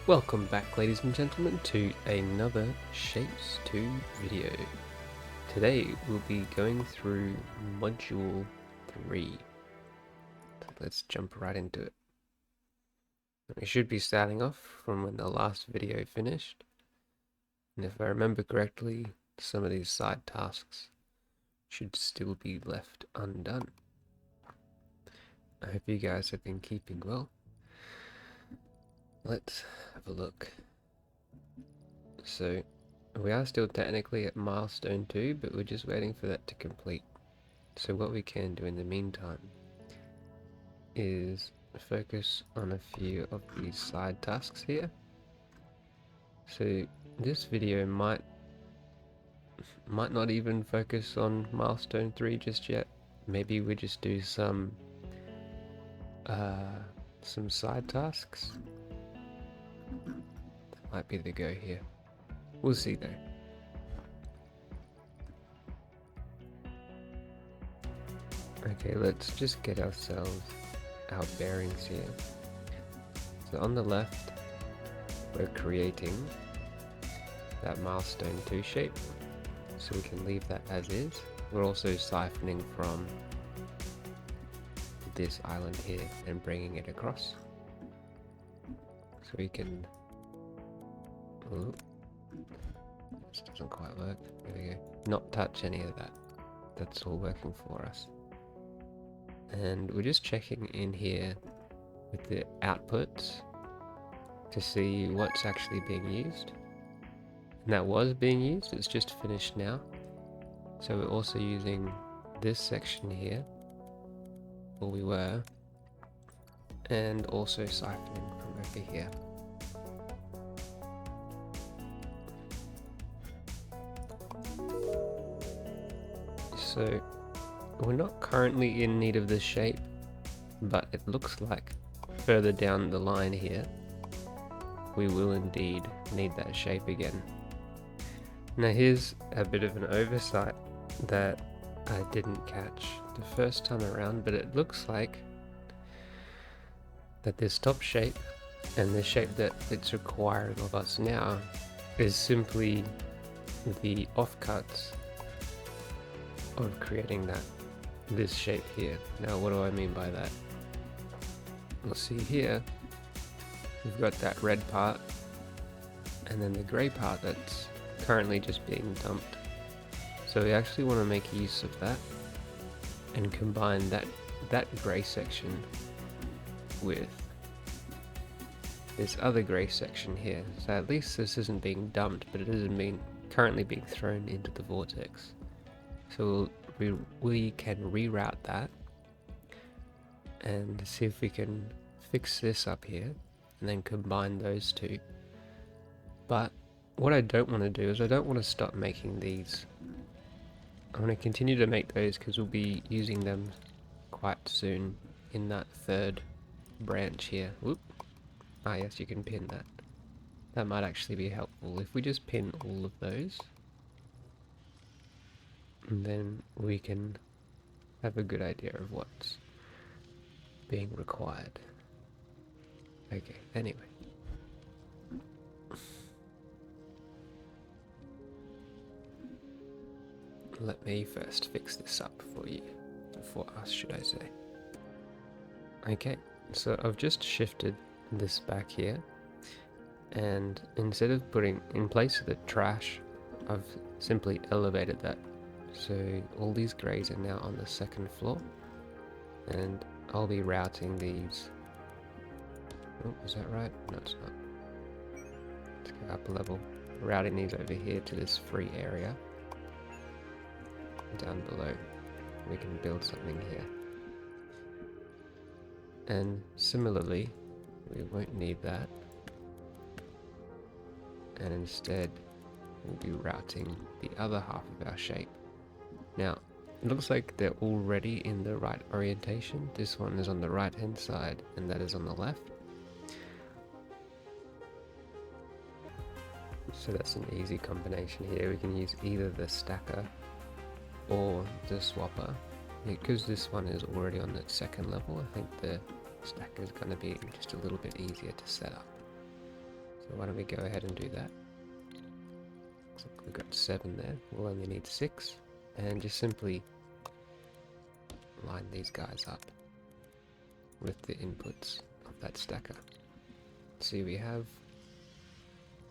Welcome back, ladies and gentlemen, to another Shapes 2 video. Today we'll be going through Module 3. So let's jump right into it. We should be starting off from when the last video finished. And if I remember correctly, some of these side tasks should still be left undone. I hope you guys have been keeping well. Let's have a look. So, we are still technically at Milestone 2, but we're just waiting for that to complete. So what we can do in the meantime is focus on a few of these side tasks here. So this video might not even focus on Milestone 3 just yet. Maybe we just do some side tasks. That might be the go here. We'll see though. Okay, let's just get ourselves our bearings here. So on the left, we're creating that Milestone 2 shape, so we can leave that as is. We're also siphoning from this island here and bringing it across. So we can... Ooh, this doesn't quite work. There we go. Not touch any of that. That's all working for us. And we're just checking in here with the outputs to see what's actually being used. And that was being used, it's just finished now. So we're also using this section here, or we were, and also siphoning from over here. So we're not currently in need of this shape, but it looks like further down the line here we will indeed need that shape again. Now here's a bit of an oversight that I didn't catch the first time around, but it looks like that this top shape and the shape that it's requiring of us now is simply the offcuts of creating this shape here. Now what do I mean by that? We'll see here we've got that red part and then the grey part that's currently just being dumped. So we actually want to make use of that and combine that grey section with this other grey section here. So at least this isn't being dumped, but it isn't currently being thrown into the vortex. So we can reroute that and see if we can fix this up here and then combine those two. But what I don't want to do is I don't want to stop making these. I want to continue to make those because we'll be using them quite soon in that third branch here. Whoop. Ah yes, you can pin that. That might actually be helpful if we just pin all of those. And then we can have a good idea of what's being required. Okay, anyway. Let me first fix this up for you. For us, should I say. Okay, so I've just shifted this back here. And instead of putting in place of the trash, I've simply elevated that. So all these greys are now on the second floor, and I'll be routing these. Oh, is that right? No, it's not. Let's go up a level. Routing these over here to this free area. Down below, we can build something here. And similarly, we won't need that. And instead, we'll be routing the other half of our shape. Now, it looks like they're already in the right orientation. This one is on the right hand side and that is on the left. So that's an easy combination here. We can use either the stacker or the swapper. Because this one is already on the second level, I think the stacker is going to be just a little bit easier to set up. So why don't we go ahead and do that? Looks like we've got 7 there. We'll only need 6. And just simply line these guys up with the inputs of that stacker. See, we have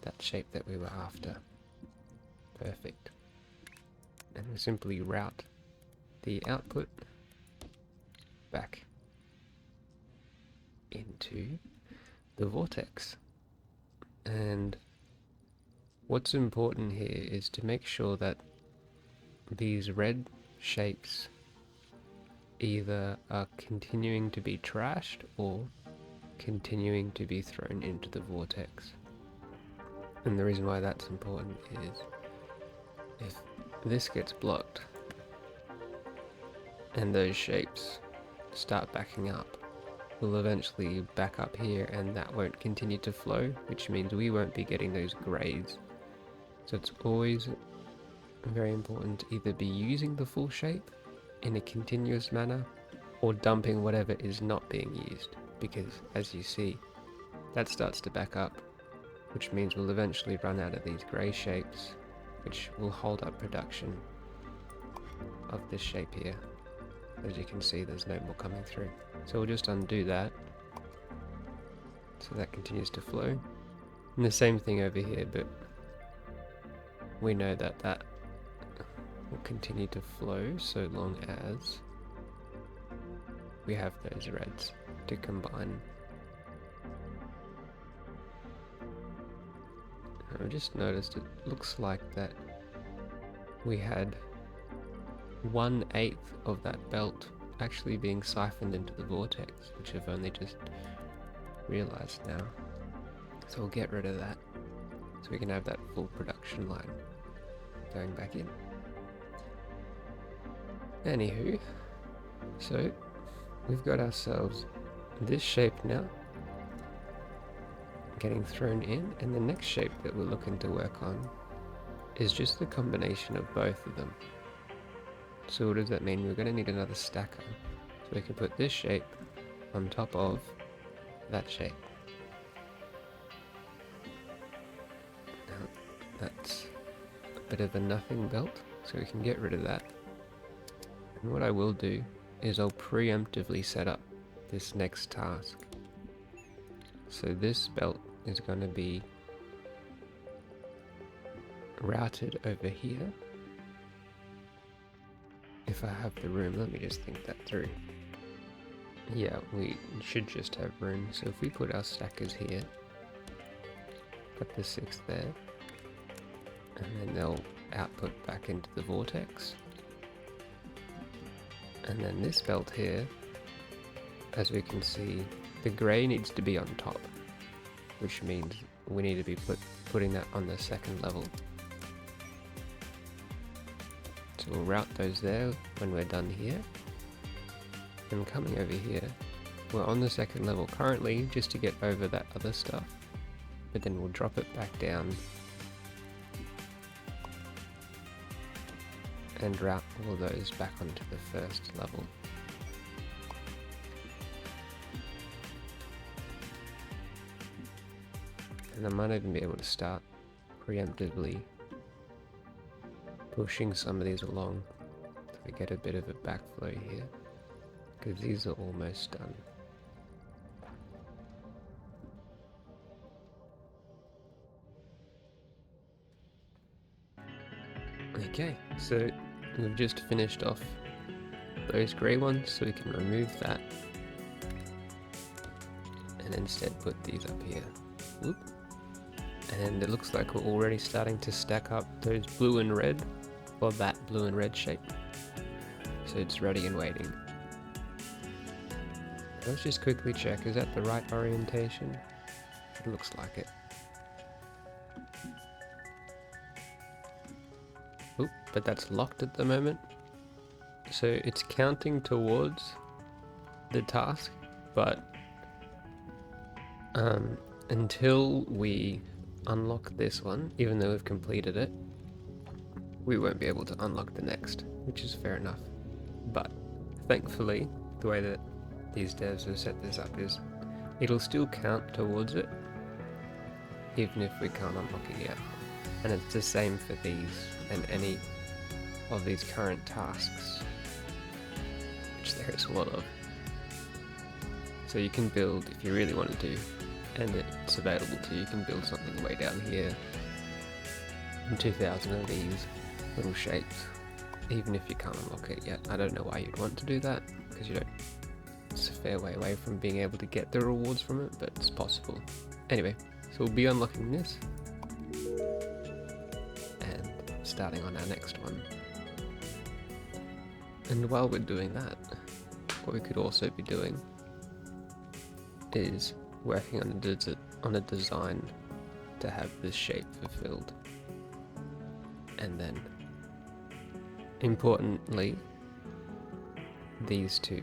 that shape that we were after. Perfect. And we simply route the output back into the vortex. And what's important here is to make sure that these red shapes either are continuing to be trashed or continuing to be thrown into the vortex. And the reason why that's important is if this gets blocked and those shapes start backing up, we'll eventually back up here and that won't continue to flow, which means we won't be getting those grades. So it's always very important to either be using the full shape in a continuous manner or dumping whatever is not being used, because as you see, that starts to back up, which means we'll eventually run out of these grey shapes, which will hold up production of this shape here. As you can see, there's no more coming through. So we'll just undo that, so that continues to flow. And the same thing over here, but we know that that will continue to flow so long as we have those reds to combine. I've just noticed it looks like that we had 1/8 of that belt actually being siphoned into the vortex, which I've only just realized now. So we'll get rid of that so we can have that full production line going back in. Anywho, so we've got ourselves this shape now getting thrown in, and the next shape that we're looking to work on is just the combination of both of them. So what does that mean? We're going to need another stacker, so we can put this shape on top of that shape. Now that's a bit of a nothing belt, so we can get rid of that. And what I will do is I'll preemptively set up this next task. So this belt is going to be routed over here. If I have the room, let me just think that through. Yeah, we should just have room. So if we put our stackers here, put the 6 there, and then they'll output back into the vortex. And then this belt here, as we can see, the grey needs to be on top, which means we need to be putting that on the second level. So we'll route those there when we're done here. And coming over here, we're on the second level currently just to get over that other stuff, but then we'll drop it back down and route all those back onto the first level. And I might even be able to start preemptively pushing some of these along so we get a bit of a backflow here, because these are almost done. Okay, so we've just finished off those grey ones, so we can remove that and instead put these up here. Whoop. And it looks like we're already starting to stack up those blue and red, or that blue and red shape. So it's ready and waiting. Let's just quickly check, is that the right orientation? It looks like it. Oop, but that's locked at the moment. So it's counting towards the task, but until we unlock this one, even though we've completed it, we won't be able to unlock the next, which is fair enough. But thankfully, the way that these devs have set this up is it'll still count towards it, even if we can't unlock it yet. And it's the same for these and any of these current tasks, which there is a lot of. So you can build, if you really want to, and it's available to you, you can build something way down here, and 2,000 of these little shapes, even if you can't unlock it yet. I don't know why you'd want to do that, because you don't. It's a fair way away from being able to get the rewards from it, but it's possible. Anyway, so we'll be unlocking this, and starting on our next one. And while we're doing that, what we could also be doing is working on a design to have this shape fulfilled. And then, importantly, these two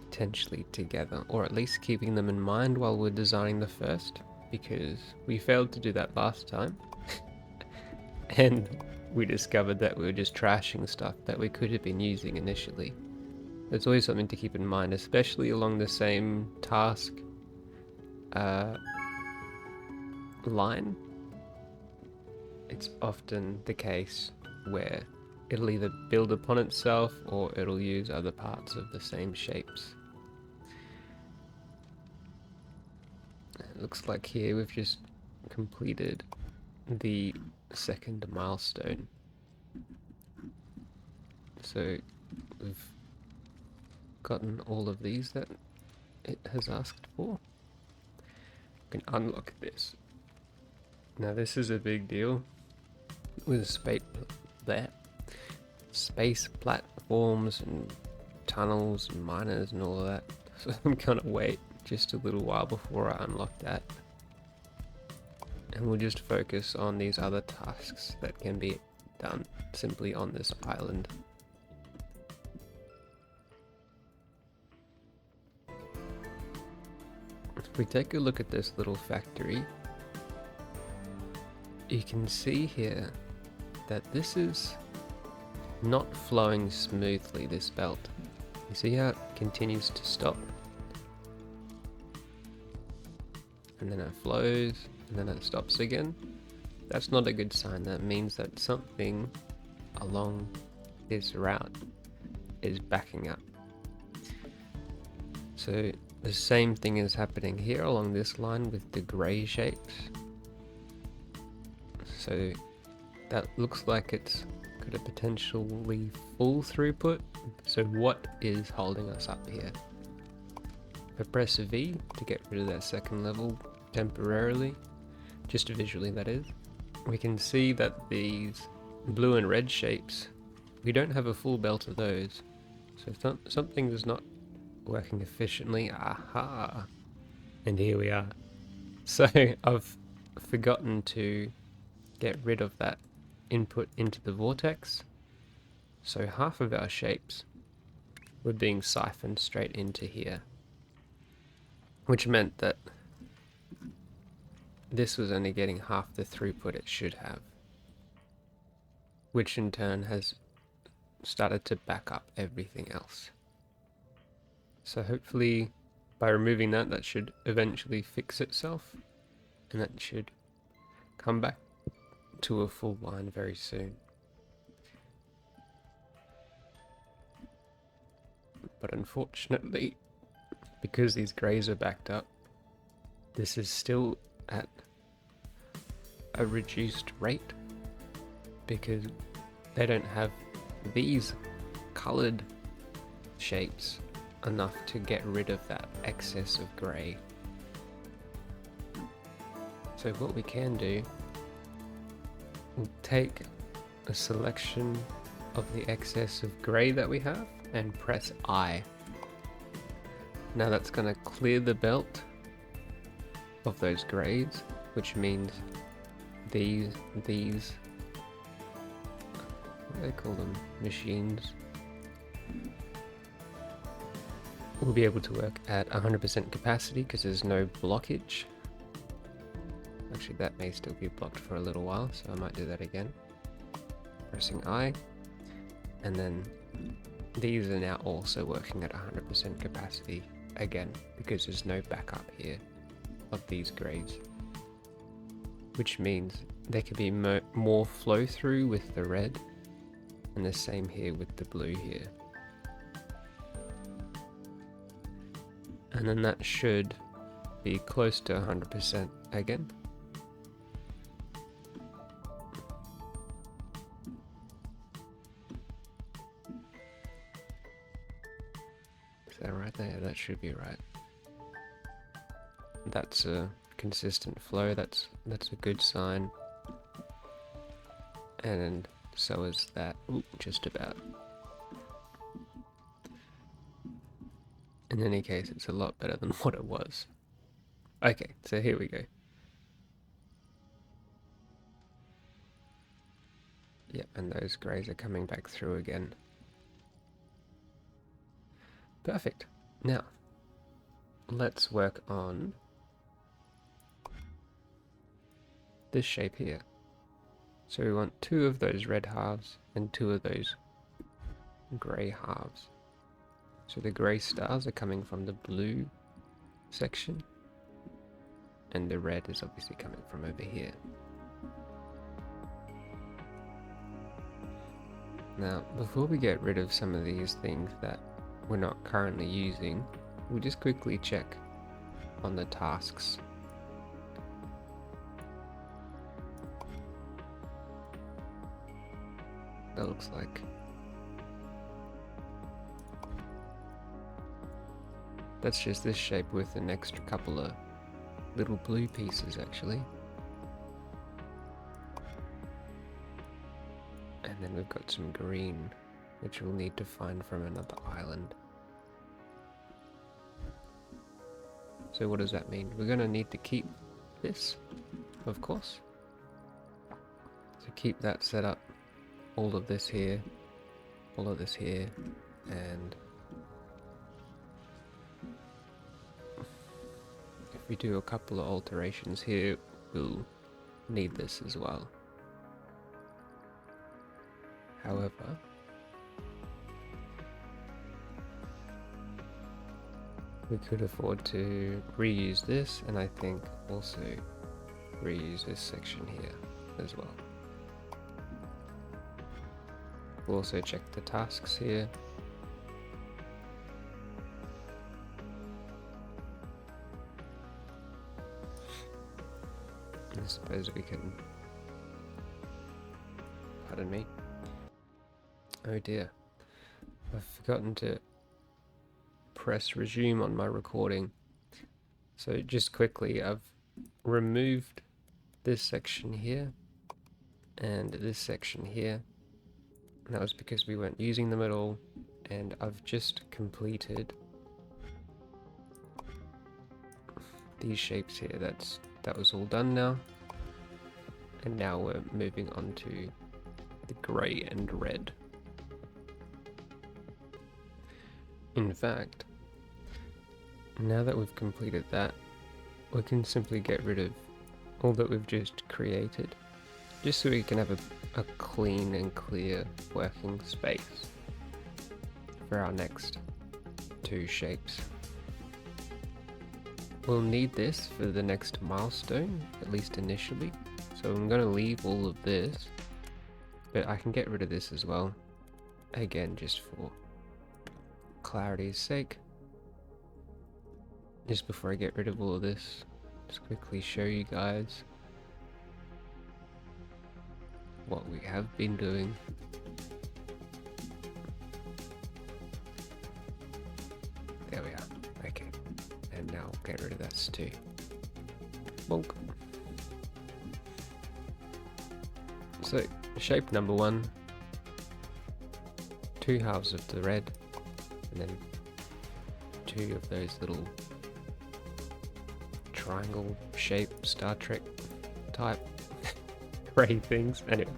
potentially together, or at least keeping them in mind while we're designing the first, because we failed to do that last time. And we discovered that we were just trashing stuff that we could have been using initially. There's always something to keep in mind, especially along the same task line. It's often the case where it'll either build upon itself or it'll use other parts of the same shapes. It looks like here we've just completed the second milestone. So we've gotten all of these that it has asked for. We can unlock this. Now this is a big deal with space platforms and tunnels and miners and all of that. So I'm gonna wait just a little while before I unlock that. And we'll just focus on these other tasks that can be done simply on this island. If we take a look at this little factory, you can see here that this is not flowing smoothly, this belt. You see how it continues to stop? And then it flows, and then it stops again. That's not a good sign. That means that something along this route is backing up. So the same thing is happening here along this line with the grey shapes. So that looks like it's got a potentially full throughput. So what is holding us up here? If I press V to get rid of that second level temporarily, just visually that is, we can see that these blue and red shapes, we don't have a full belt of those. So something is not working efficiently. Aha! And here we are. So I've forgotten to get rid of that input into the vortex. So half of our shapes were being siphoned straight into here, which meant that this was only getting half the throughput it should have, which in turn has started to back up everything else. So hopefully by removing that, that should eventually fix itself, and that should come back to a full line very soon. But unfortunately, because these greys are backed up, this is still at a reduced rate because they don't have these colored shapes enough to get rid of that excess of grey. So what we can do, we'll take a selection of the excess of grey that we have and press I. Now that's going to clear the belt of those greys, which means these what do they call them, machines, will be able to work at 100% capacity because there's no blockage. Actually, that may still be blocked for a little while, so I might do that again. Pressing I, and then these are now also working at 100% capacity again because there's no backup here of these greys, which means there could be more flow through with the red, and the same here with the blue here. And then that should be close to 100% again. Is that right there? That should be right. That's a consistent flow, that's a good sign. And so is that. Ooh, just about. In any case, it's a lot better than what it was. Okay, so here we go. Yeah, and those greys are coming back through again. Perfect. Now, let's work on this shape here. So we want 2 of those red halves and 2 of those grey halves. So the grey stars are coming from the blue section, and the red is obviously coming from over here. Now, before we get rid of some of these things that we're not currently using, we'll just quickly check on the tasks. That looks like that's just this shape with an extra couple of little blue pieces actually. And then we've got some green, which we'll need to find from another island. So what does that mean? We're going to need to keep this, of course. So keep that set up. All of this here, all of this here, and if we do a couple of alterations here, we'll need this as well. However, we could afford to reuse this, and I think also reuse this section here as well. We'll also check the tasks here. I suppose we can... Pardon me. Oh dear. I've forgotten to press resume on my recording. So just quickly, I've removed this section here and this section here. And that was because we weren't using them at all, and I've just completed these shapes here. That was all done now, and now we're moving on to the grey and red. In fact, now that we've completed that, we can simply get rid of all that we've just created, just so we can have a clean and clear working space for our next 2 shapes. We'll need this for the next milestone, at least initially, so I'm going to leave all of this, but I can get rid of this as well, again just for clarity's sake. Just before I get rid of all of this, just quickly show you guys what we have been doing. There we are. Okay. And now get rid of that too. Bonk. So, shape number 1. 2 halves of the red, and then 2 of those little triangle shape Star Trek type gray things. Anyway.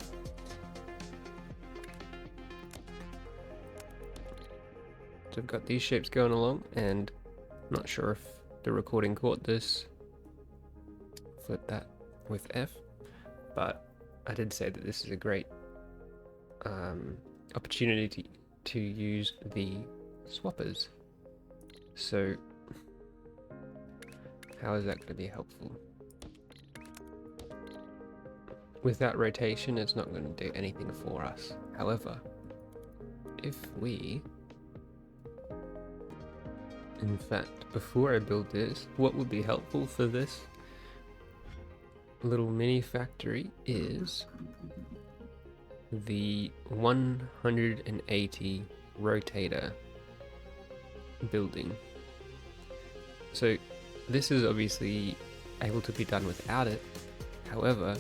So I've got these shapes going along, and I'm not sure if the recording caught this. Flip that with F. But I did say that this is a great opportunity to use the swappers. So How is that going to be helpful? With that rotation, it's not going to do anything for us. However, if we... In fact, before I build this, what would be helpful for this little mini factory is the 180 rotator building. So this is obviously able to be done without it. However,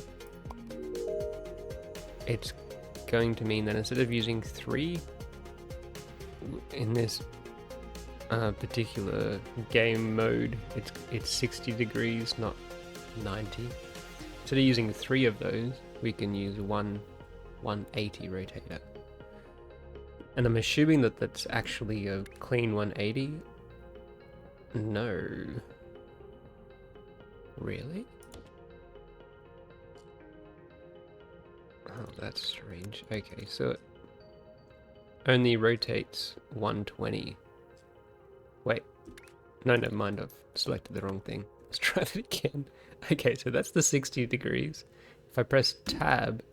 it's going to mean that instead of using 3 in this particular game mode, it's 60 degrees, not 90. Instead of using 3 of those, we can use 180 rotator. And I'm assuming that that's actually a clean 180. No. Really? Oh, that's strange. Okay, so it only rotates 120. Wait. No, never mind. I've selected the wrong thing. Let's try that again. Okay, so that's the 60 degrees. If I press tab,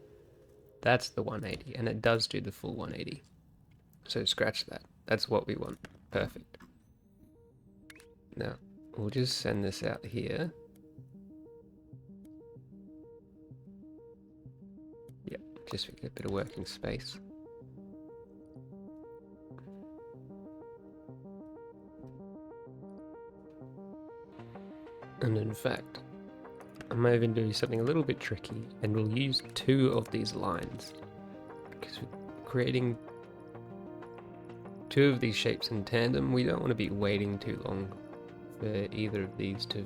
that's the 180, and it does do the full 180. So scratch that. That's what we want. Perfect. Now, we'll just send this out here. Yep, just to get a bit of working space. And in fact, I might even do something a little bit tricky, and we'll use 2 of these lines, because we're creating 2 of these shapes in tandem. We don't want to be waiting too long for either of these to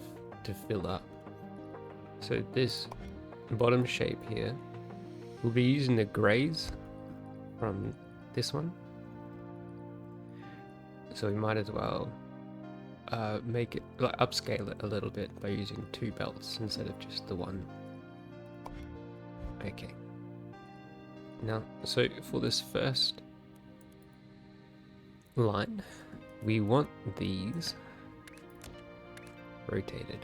fill up. So this bottom shape here, we'll be using the grays from this one, so we might as well make it, like, upscale it a little bit by using 2 belts instead of just the 1. Okay. Now, so for this first line, we want these rotated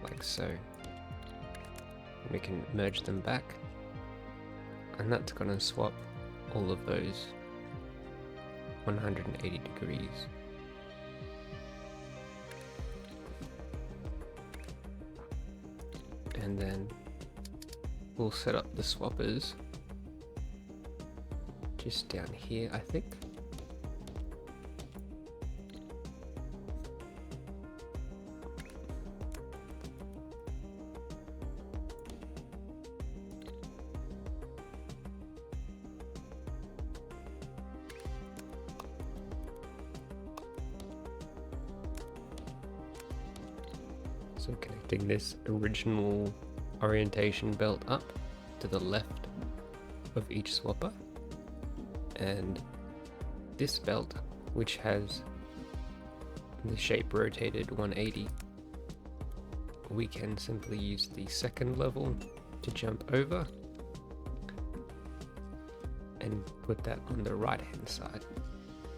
like so. We can merge them back, and that's going to swap all of those 180 degrees. And then we'll set up the swappers just down here, I think. So connecting this original orientation belt up to the left of each swapper, and this belt, which has the shape rotated 180, we can simply use the second level to jump over and put that on the right hand side.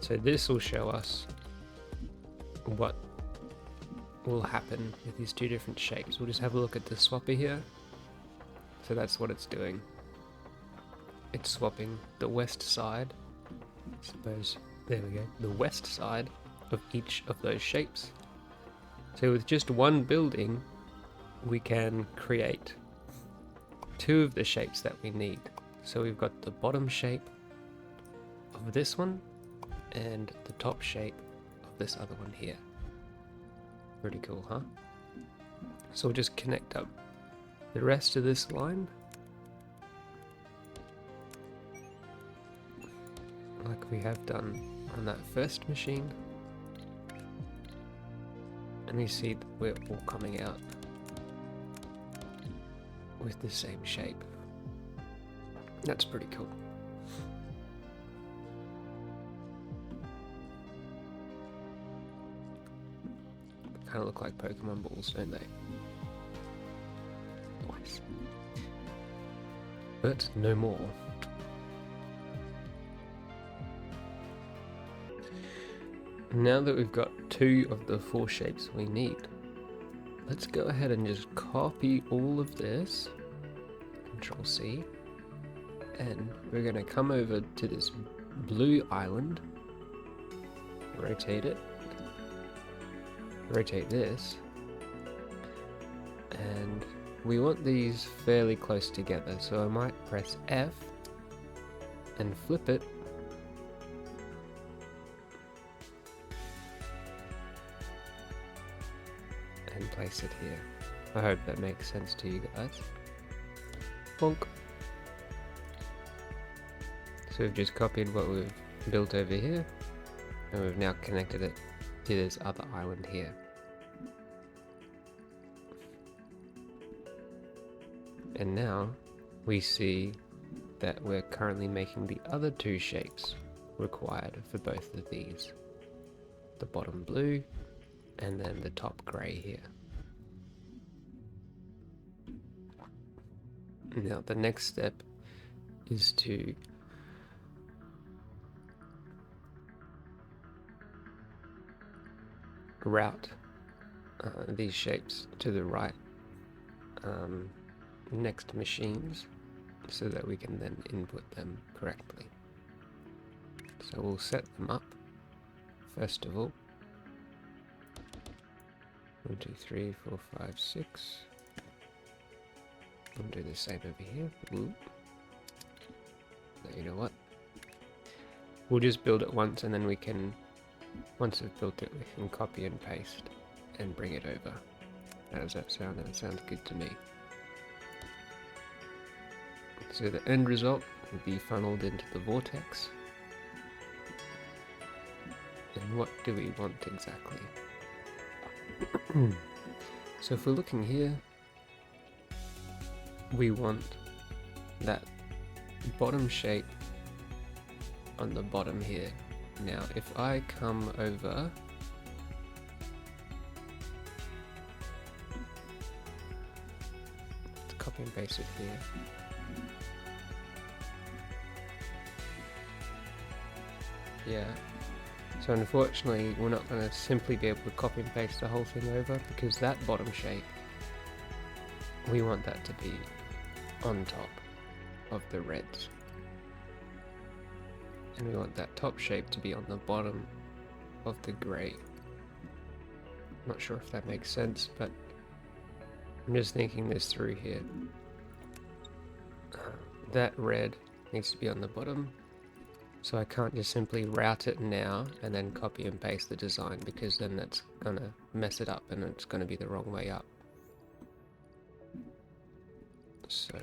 So this will show us what will happen with these 2 different shapes. We'll just have a look at the swapper here. So that's what it's doing. It's swapping the west side, I suppose, there we go, the west side of each of those shapes. So with just 1 building, we can create 2 of the shapes that we need. So we've got the bottom shape of this one and the top shape of this other one here. Pretty cool, huh? So we'll just connect up the rest of this line like we have done on that first machine, and we see that we're all coming out with the same shape. That's pretty cool. Kind of look like Pokemon balls, don't they? Nice. But no more. now that we've got 2 of the 4 shapes we need, let's go ahead and just copy all of this, Control C, and we're going to come over to this blue island, rotate it, rotate this, and we want these fairly close together, so I might press F and flip it, and place it here. I hope that makes sense to you guys. Bonk. So we've just copied what we've built over here, and we've now connected it to this other island here. And now we see that we're currently making the other 2 shapes required for both of these. The bottom blue and then the top grey here. Now the next step is to route these shapes to the right next machines so that we can then input them correctly. So we'll set them up first of all. 1, 2, 3, 4, 5, 6. We'll do the same over here. Ooh. You know what? We'll just build it once, and then we can, once we've built it, we can copy and paste and bring it over. How does that sound? That sounds good to me. So the end result will be funneled into the vortex. And what do we want exactly? So if we're looking here, we want that bottom shape on the bottom here. Now if I come over, let's copy and paste it here. Yeah, so unfortunately we're not going to simply be able to copy and paste the whole thing over, because that bottom shape, we want that to be on top of the reds, and we want that top shape to be on the bottom of the grey. Not sure if that makes sense, but I'm just thinking this through here. That red needs to be on the bottom, so I can't just simply route it now and then copy and paste the design, because then that's gonna mess it up and it's gonna be the wrong way up. So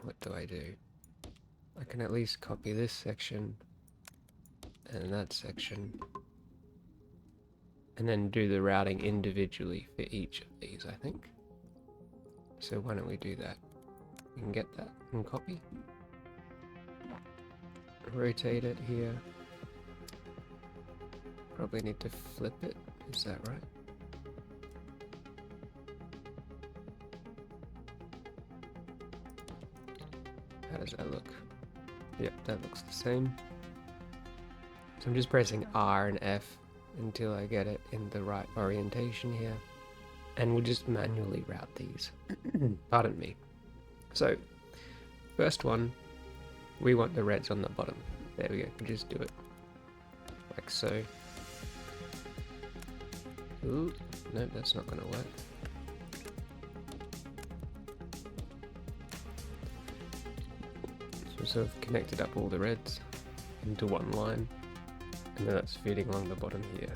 what do? I can at least copy this section and that section, and then do the routing individually for each of these, I think. So why don't we do that? You can get that and copy. Rotate it here. Probably need to flip it, is that right? How does that look? Yep, that looks the same. So I'm just pressing R and F until I get it in the right orientation here. And we'll just manually route these. Pardon me. So, first one, we want the reds on the bottom. There we go, we just do it. Like so. Ooh, no, that's not gonna work. So we've sort of connected up all the reds into one line, and then that's feeding along the bottom here.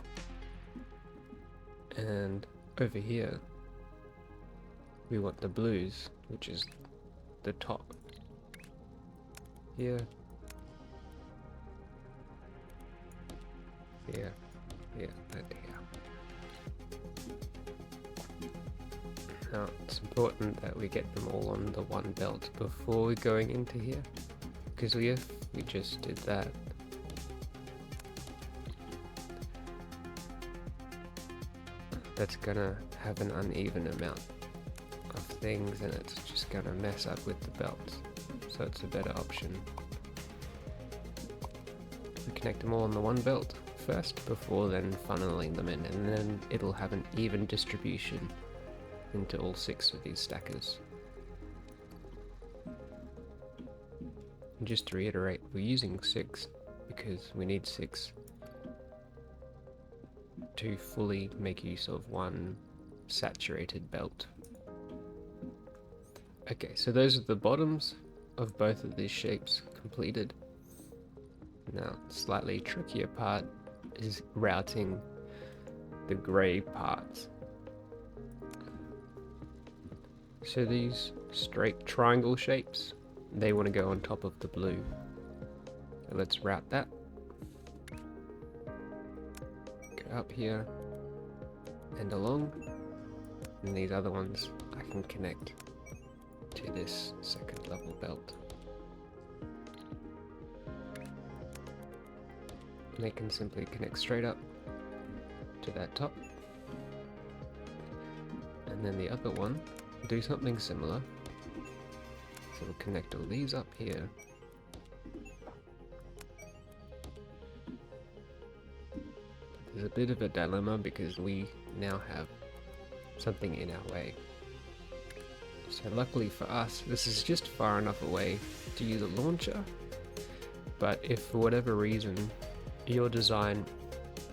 And over here, we want the blues, which is the top here, here, here, and here. Now it's important that we get them all on the one belt before going into here, because if we just did that, that's gonna have an uneven amount of things, and it's just gonna mess up with the belts. So it's a better option connect them all on the one belt first before then funneling them in, and then it'll have an even distribution into all 6 of these stackers. And just to reiterate, we're using 6 because we need 6 to fully make use of one saturated belt. Okay, so those are the bottoms of both of these shapes completed. Now, slightly trickier part is routing the grey parts. So these straight triangle shapes, they want to go on top of the blue. So let's route that. Go up here and along, and these other ones I can connect to this second level belt. And they can simply connect straight up to that top. And then the other one, do something similar. So we'll connect all these up here. There's a bit of a dilemma because we now have something in our way. So luckily for us, this is just far enough away to use a launcher. But if for whatever reason your design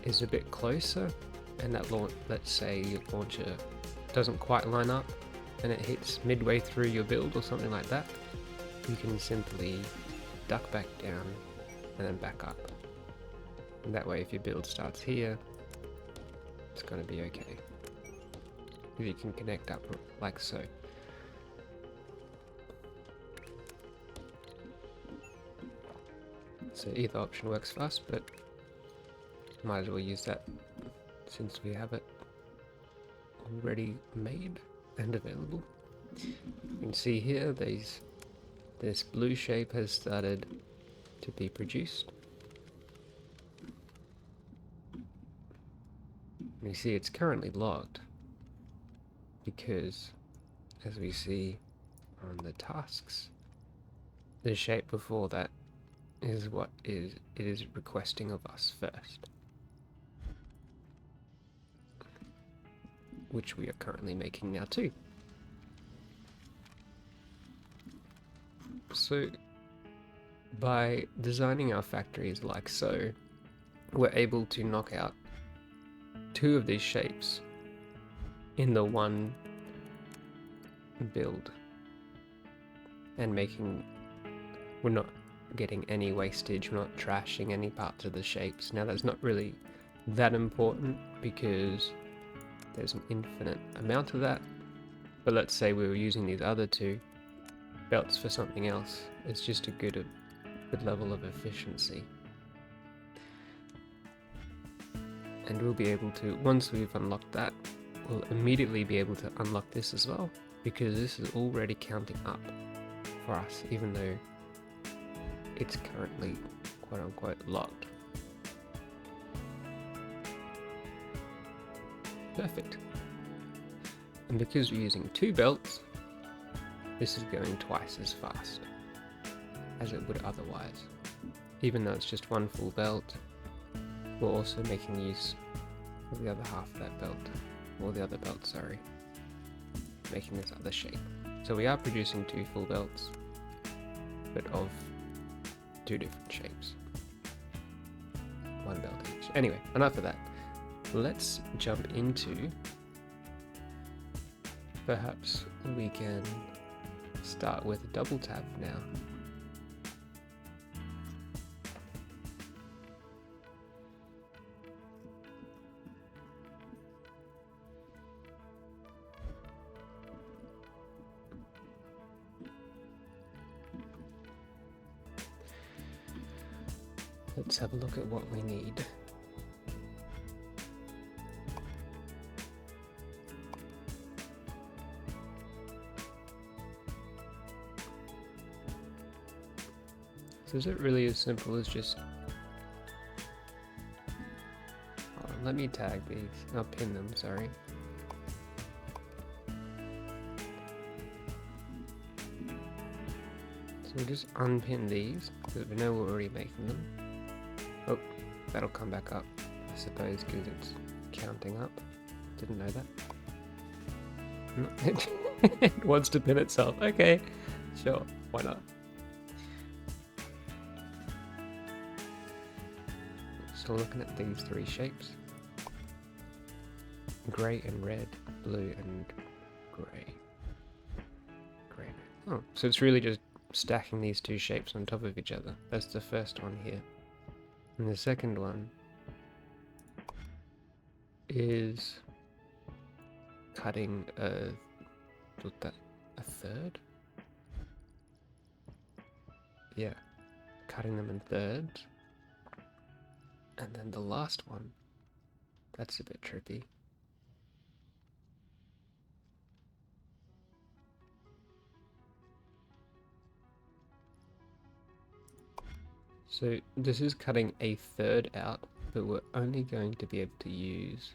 is a bit closer and that let's say your launcher doesn't quite line up and it hits midway through your build or something like that, you can simply duck back down and then back up. And that way if your build starts here, it's going to be okay. You can connect up like so. So either option works for us, but might as well use that since we have it already made and available. You can see here this blue shape has started to be produced. You see it's currently locked because, as we see on the tasks, the shape before that is what it is requesting of us first, which we are currently making now too. So by designing our factories like so, we're able to knock out 2 of these shapes in the one build, and we're not getting any wastage, we're not trashing any parts of the shapes. Now that's not really that important because there's an infinite amount of that, but let's say we were using these other 2 belts for something else. It's just a good level of efficiency. And we'll be able to, once we've unlocked that, we'll immediately be able to unlock this as well, because this is already counting up for us, even though it's currently quote-unquote locked. Perfect. And because we're using 2 belts, this is going twice as fast as it would otherwise. Even though it's just 1 full belt, we're also making use of the other half of that belt, or the other belt, sorry, making this other shape. So we are producing 2 full belts, but of 2 different shapes. 1 belt each. Anyway, enough of that. Let's jump into, perhaps we can start with a double tab now. Let's have a look at what we need. So is it really as simple as just... Hold on, let me tag these. I'll pin them, sorry. So we'll just unpin these, because we know we're already making them. Oh, that'll come back up, I suppose, because it's counting up. Didn't know that. It wants to pin itself. Okay, sure, why not? So looking at these three shapes, grey and red, blue and grey. Grey. Oh, so it's really just stacking these two shapes on top of each other. That's the first one here. And the second one is cutting a third? Yeah, cutting them in thirds. And then the last one, that's a bit trippy. So this is cutting a third out, but we're only going to be able to use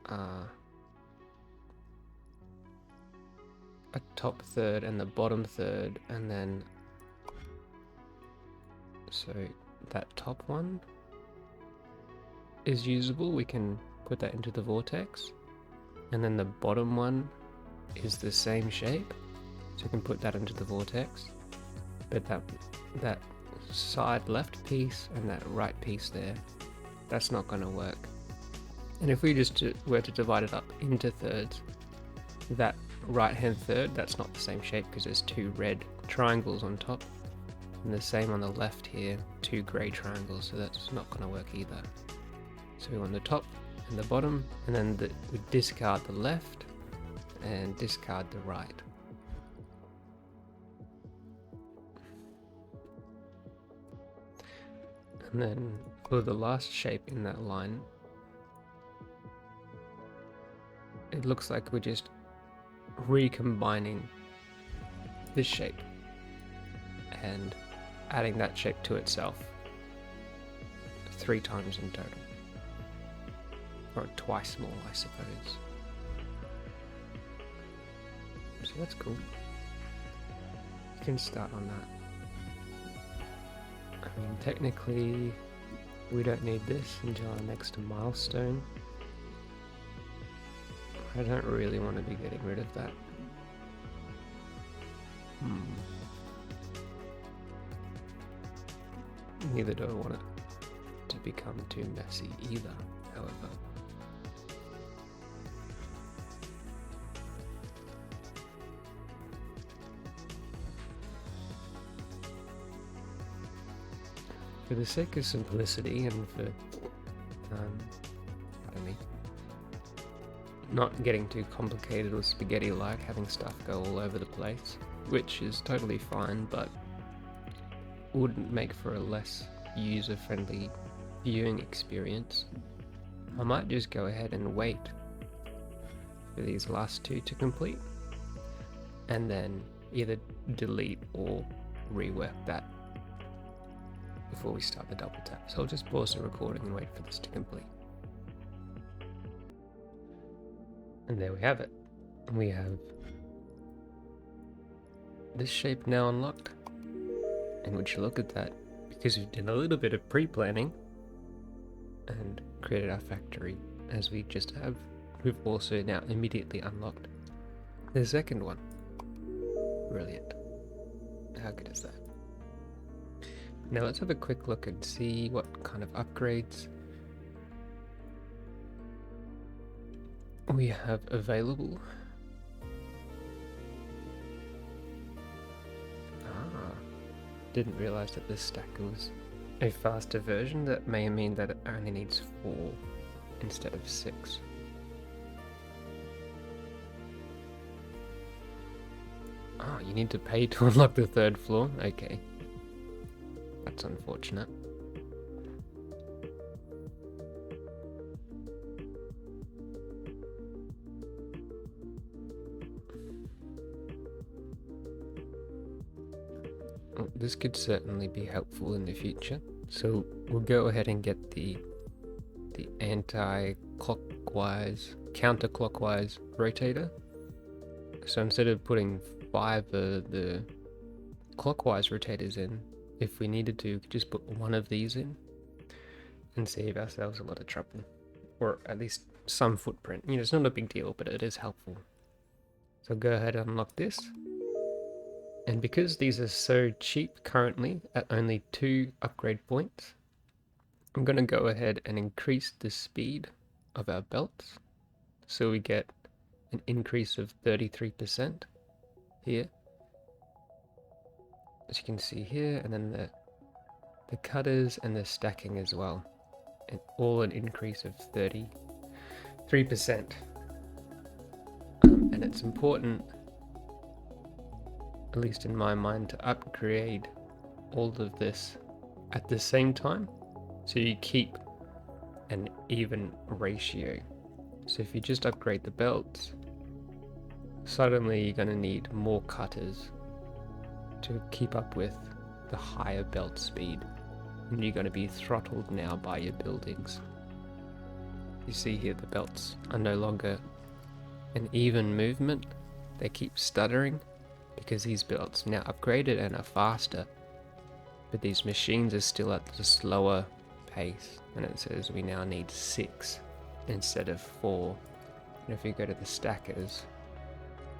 a top third and the bottom third, and then so that top one is usable, we can put that into the vortex, and then the bottom one is the same shape, so we can put that into the vortex, but that side left piece and that right piece there, that's not going to work. And if we just were to divide it up into thirds, that right hand third, that's not the same shape because there's two red triangles on top, and the same on the left here, two grey triangles, so that's not going to work either. So we want the top and the bottom, and then we discard the left and discard the right. And then for the last shape in that line, it looks like we're just recombining this shape and adding that shape to itself 3 times in total, or twice more, I suppose. So that's cool. You can start on that. I mean, technically we don't need this until our next milestone. I don't really want to be getting rid of that. Neither do I want it to become too messy either, however. For the sake of simplicity and for, pardon me, not getting too complicated or spaghetti-like, having stuff go all over the place, which is totally fine, but wouldn't make for a less user-friendly viewing experience, I might just go ahead and wait for these last two to complete, and then either delete or rework that before we start the double tap. So I'll just pause the recording and wait for this to complete. And there we have it. We have this shape now unlocked. And would you look at that, because we've done a little bit of pre-planning and created our factory as we just have, we've also now immediately unlocked the second one. Brilliant. How good is that? Now let's have a quick look and see what kind of upgrades we have available. Didn't realize that this stacker was a faster version. That may mean that it only needs 4 instead of 6. Oh, you need to pay to unlock the 3rd floor? Okay. That's unfortunate. Oh, this could certainly be helpful in the future. So we'll go ahead and get the anti-clockwise, counterclockwise rotator. So instead of putting 5 of the clockwise rotators in, if we needed to, we could just put one of these in and save ourselves a lot of trouble, or at least some footprint. You know, it's not a big deal, but it is helpful. So go ahead and unlock this. And because these are so cheap currently at only 2 upgrade points, I'm going to go ahead and increase the speed of our belts. So we get an increase of 33% here, as you can see here, and then the cutters and the stacking as well, and all an increase of 33%. And it's important, at least in my mind, to upgrade all of this at the same time, so you keep an even ratio. So if you just upgrade the belts, suddenly you're going to need more cutters to keep up with the higher belt speed, and you're going to be throttled now by your buildings. You see here the belts are no longer an even movement, they keep stuttering because these belts now upgraded and are faster, but these machines are still at the slower pace, and it says we now need 6 instead of 4. And if you go to the stackers,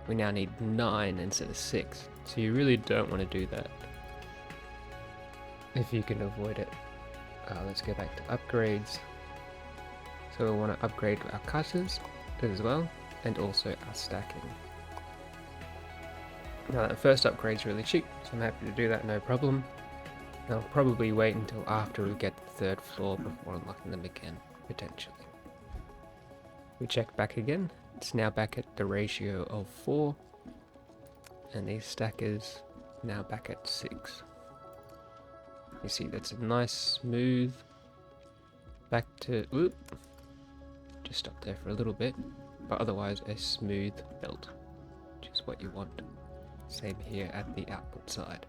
we now need 9 instead of 6. So you really don't want to do that if you can avoid it. Let's go back to upgrades. So we want to upgrade our cutters as well, and also our stacking. Now that first upgrade is really cheap, so I'm happy to do that, no problem. I'll probably wait until after we get the 3rd floor before unlocking them again, potentially. We check back again, it's now back at the ratio of 4, and these stackers now back at 6. You see that's a nice smooth, back to, whoop, just stop there for a little bit, but otherwise a smooth belt, which is what you want. Same here at the output side.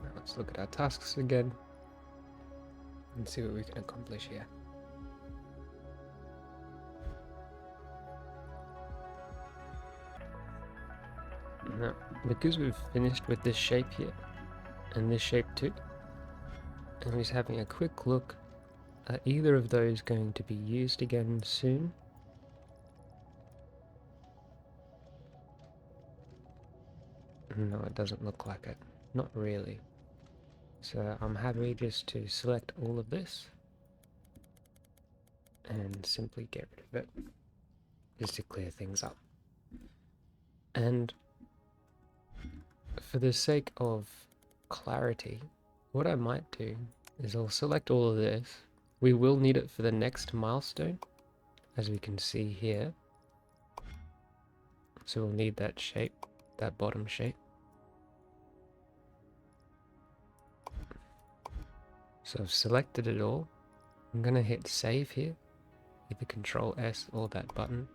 Now let's look at our tasks again and see what we can accomplish here. Now, because we've finished with this shape here, and this shape too, and we're just having a quick look, are either of those going to be used again soon? No, it doesn't look like it. Not really. So I'm happy just to select all of this and simply get rid of it, just to clear things up. And for the sake of clarity, what I might do is I'll select all of this. We will need it for the next milestone, as we can see here. So we'll need that shape, that bottom shape. So I've selected it all. I'm going to hit save here, either Control S or that button.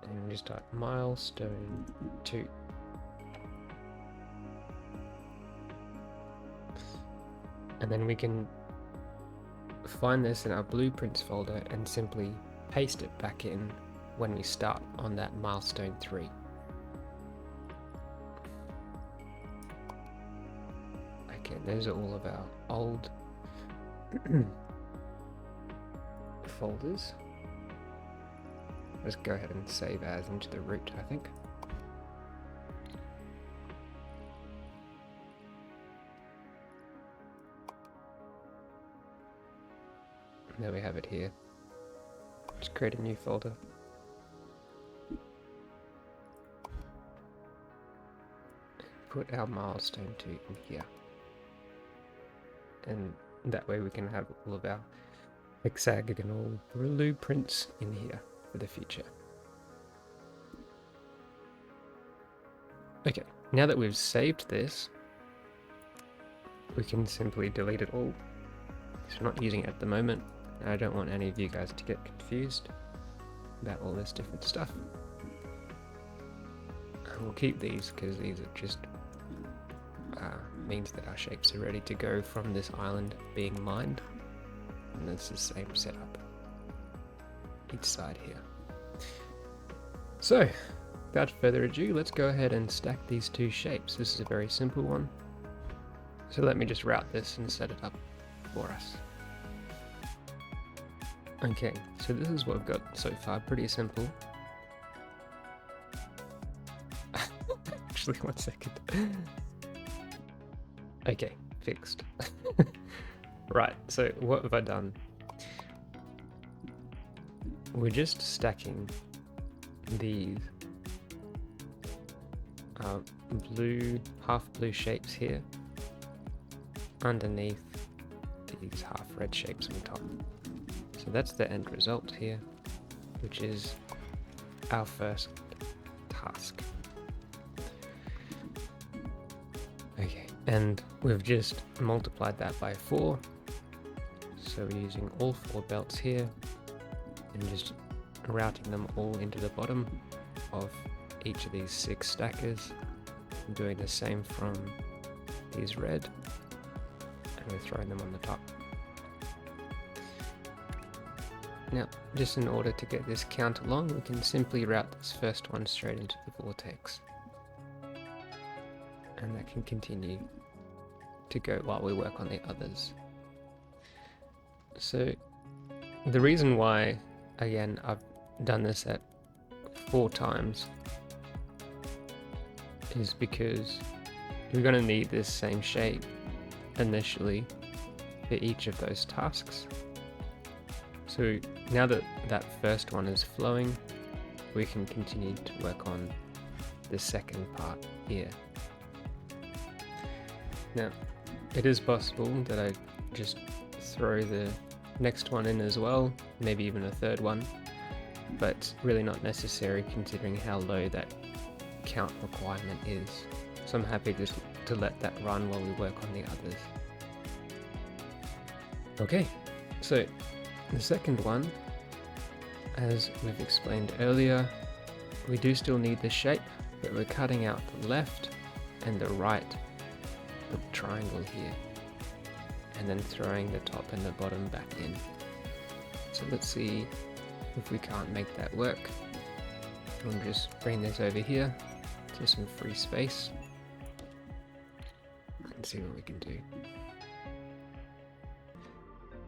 And just type Milestone 2. And then we can find this in our blueprints folder and simply paste it back in when we start on that milestone 3. Okay, those are all of our old folders. Let's go ahead and save as into the root, I think. There we have it here. Just create a new folder. Put our milestone 2 in here. And that way we can have all of our hexagonal blueprints in here for the future. Okay, now that we've saved this, we can simply delete it all, because we're not using it at the moment. I don't want any of you guys to get confused about all this different stuff. And we'll keep these because these are just means that our shapes are ready to go from this island being mined, and it's the same setup each side here. So, without further ado, let's go ahead and stack these two shapes. This is a very simple one. So let me just route this and set it up for us. Okay, so this is what we've got so far, pretty simple. Actually, 1 second. Okay, fixed. Right, so what have I done? We're just stacking these half blue shapes here underneath these half red shapes on top. So that's the end result here, which is our first task. Okay, and we've just multiplied that by 4. So we're using all 4 belts here and just routing them all into the bottom of each of these 6 stackers. I'm doing the same from these red, and we're throwing them on the top. Now, just in order to get this count along, we can simply route this first one straight into the vortex. And that can continue to go while we work on the others. So, the reason why, again, I've done this at 4 times is because we're going to need this same shape initially for each of those tasks. So now that that first one is flowing, we can continue to work on the second part here. Now, it is possible that I just throw the next one in as well, maybe even a third one, but it's really not necessary considering how low that count requirement is. So I'm happy just to let that run while we work on the others. Okay, so the second one, as we've explained earlier, we do still need the shape, but we're cutting out the left and the right triangle here, and then throwing the top and the bottom back in. So let's see if we can't make that work. We'll just bring this over here to some free space and see what we can do.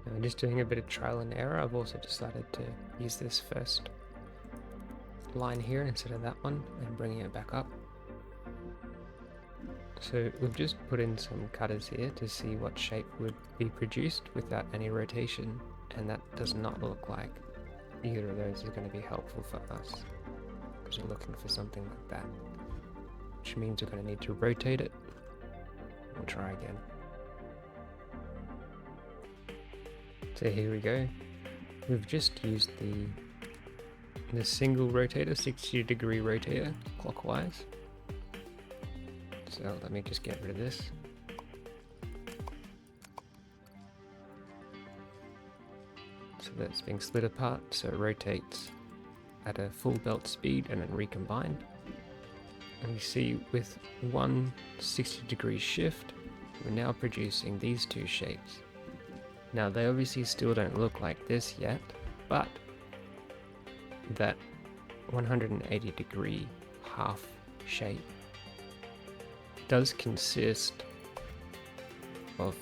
Now, just doing a bit of trial and error, I've also decided to use this first line here instead of that one and bringing it back up. So we've just put in some cutters here to see what shape would be produced without any rotation, and that does not look like either of those is going to be helpful for us, because we're looking for something like that, which means we're going to need to rotate it. We'll try again. So here we go. We've just used the single rotator, 60-degree rotator, clockwise. So let me just get rid of this. So that's being split apart, so it rotates at a full belt speed and then recombined. And we see with one 60-degree shift, we're now producing these two shapes. Now they obviously still don't look like this yet, but that 180-degree half shape does consist of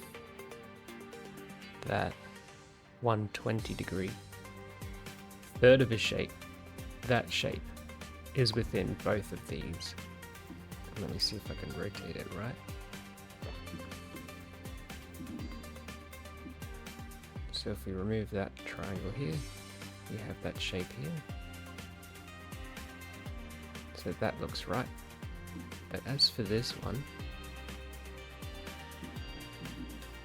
that 120-degree third of a shape. That shape is within both of these. Let me see if I can rotate it right. So if we remove that triangle here, we have that shape here. So that looks right. But as for this one,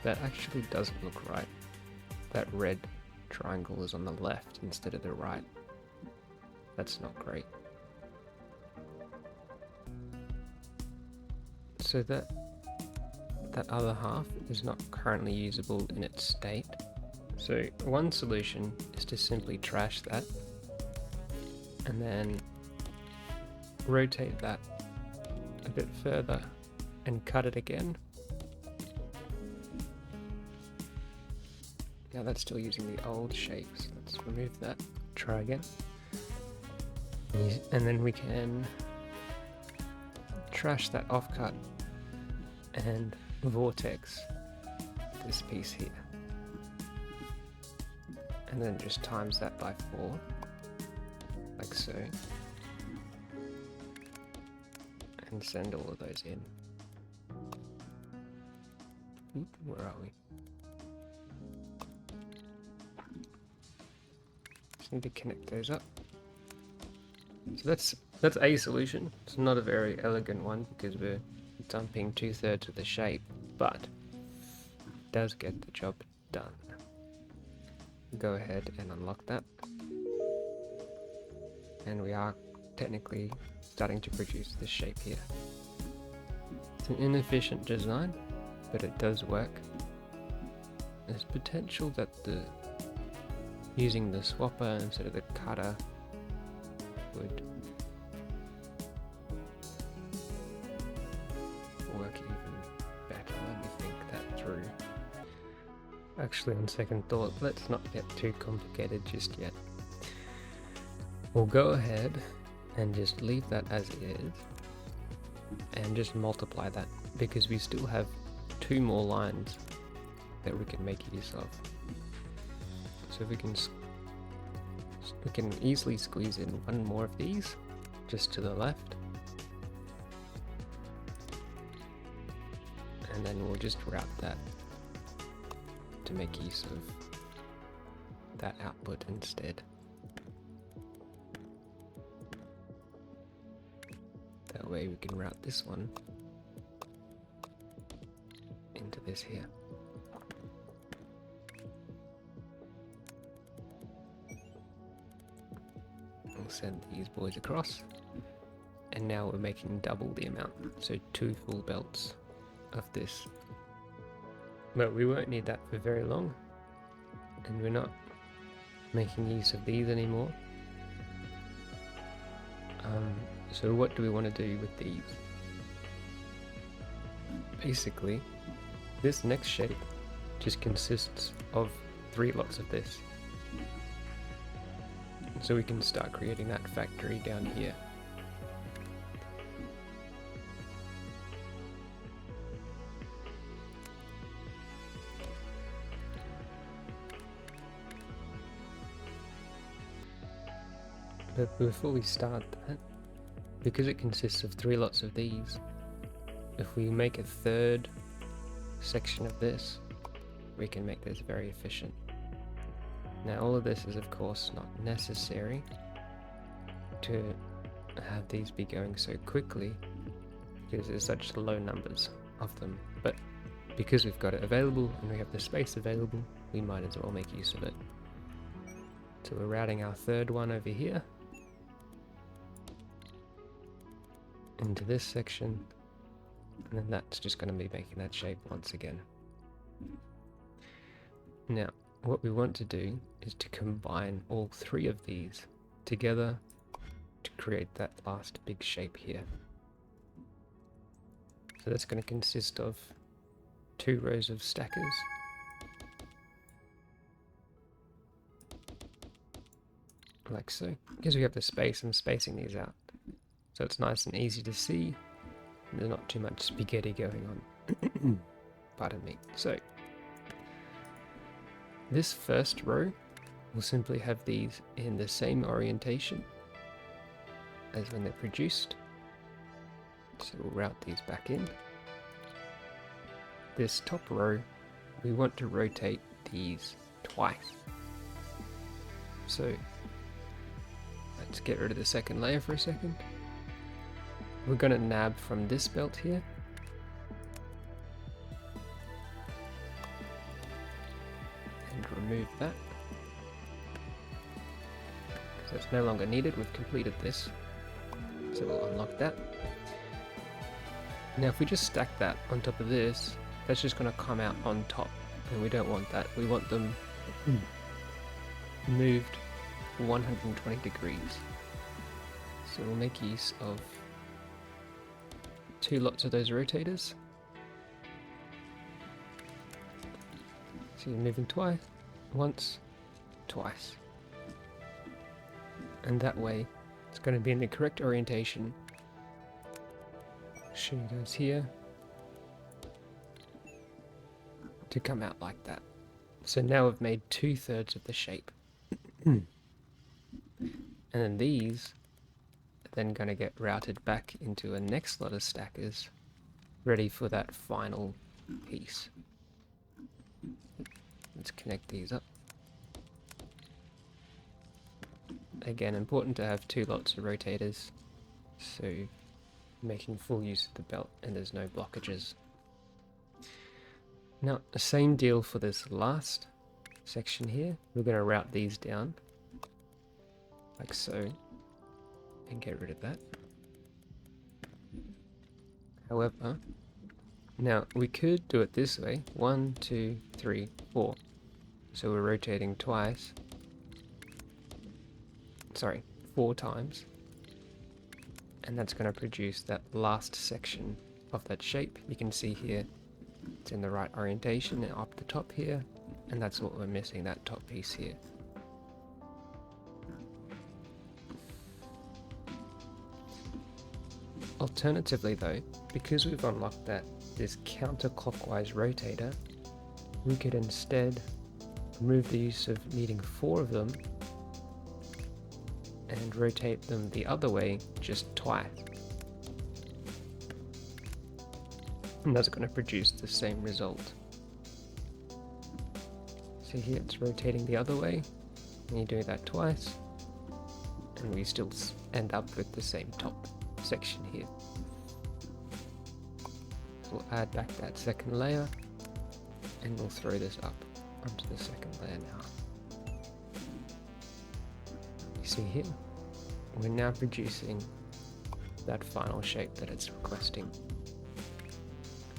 that actually doesn't look right. That red triangle is on the left instead of the right. That's not great. So that other half is not currently usable in its state. So one solution is to simply trash that and then rotate that a bit further and cut it again. Now that's still using the old shape, so let's remove that, try again. And then we can trash that offcut and vortex this piece here. And then just times that by 4, like so. And send all of those in. Oop, where are we? Just need to connect those up. So that's a solution. It's not a very elegant one because we're dumping 2/3 of the shape, but it does get the job done. Go ahead and unlock that. And we are technically starting to produce this shape here. It's an inefficient design, but it does work. There's potential that using the swapper instead of the cutter would work even better. Let me think that through. Actually, on second thought, let's not get too complicated just yet. We'll go ahead and just leave that as is and just multiply that because we still have 2 more lines that we can make use of. So we can easily squeeze in 1 more of these just to the left, and then we'll just route that to make use of that output instead. That way we can route this one into this here. We'll send these boys across, and now we're making double the amount, so 2 full belts of this. But we won't need that for very long, and we're not making use of these anymore. So what do we want to do with these? Basically, this next shape just consists of 3 lots of this. So we can start creating that factory down here. But before we start that, because it consists of 3 lots of these, if we make a 3rd section of this, we can make this very efficient. Now all of this is of course not necessary to have these be going so quickly because there's such low numbers of them, but because we've got it available and we have the space available, we might as well make use of it. So we're routing our 3rd one over here into this section, and then that's just going to be making that shape once again. Now what we want to do is to combine all 3 of these together to create that last big shape here. So that's going to consist of 2 rows of stackers, like so. Because we have the space, I'm spacing these out so it's nice and easy to see and there's not too much spaghetti going on. Pardon me. So this first row will simply have these in the same orientation as when they're produced. So we'll route these back in. This top row, we want to rotate these twice. So let's get rid of the second layer for a second. We're going to nab from this belt here. And remove that. So it's no longer needed, we've completed this. So we'll unlock that. Now if we just stack that on top of this, that's just going to come out on top, and we don't want that. We want them moved 120 degrees. So we'll make use of 2 lots of those rotators. So you're moving once, twice. And that way, It's going to be in the correct orientation. Show you guys here. To come out like that. So now we've made 2/3 of the shape. And then these are then going to get routed back into a next lot of stackers, ready for that final piece. Let's connect these up. Again, important to have 2 lots of rotators, so making full use of the belt and there's no blockages. Now, the same deal for this last section here. We're going to route these down, like so, and get rid of that. However, now we could do it this way. 1, 2, 3, 4. So we're rotating twice. Sorry, 4 times. And that's going to produce that last section of that shape. You can see here it's in the right orientation and up the top here, and that's what we're missing, that top piece here. Alternatively though, because we've unlocked this counterclockwise rotator, we could instead remove the use of needing 4 of them and rotate them the other way just twice. And that's going to produce the same result. See here, it's rotating the other way, and you do that twice, and we still end up with the same top section here. So we'll add back that second layer, and we'll throw this up onto the second layer now. You see here, we're now producing that final shape that it's requesting.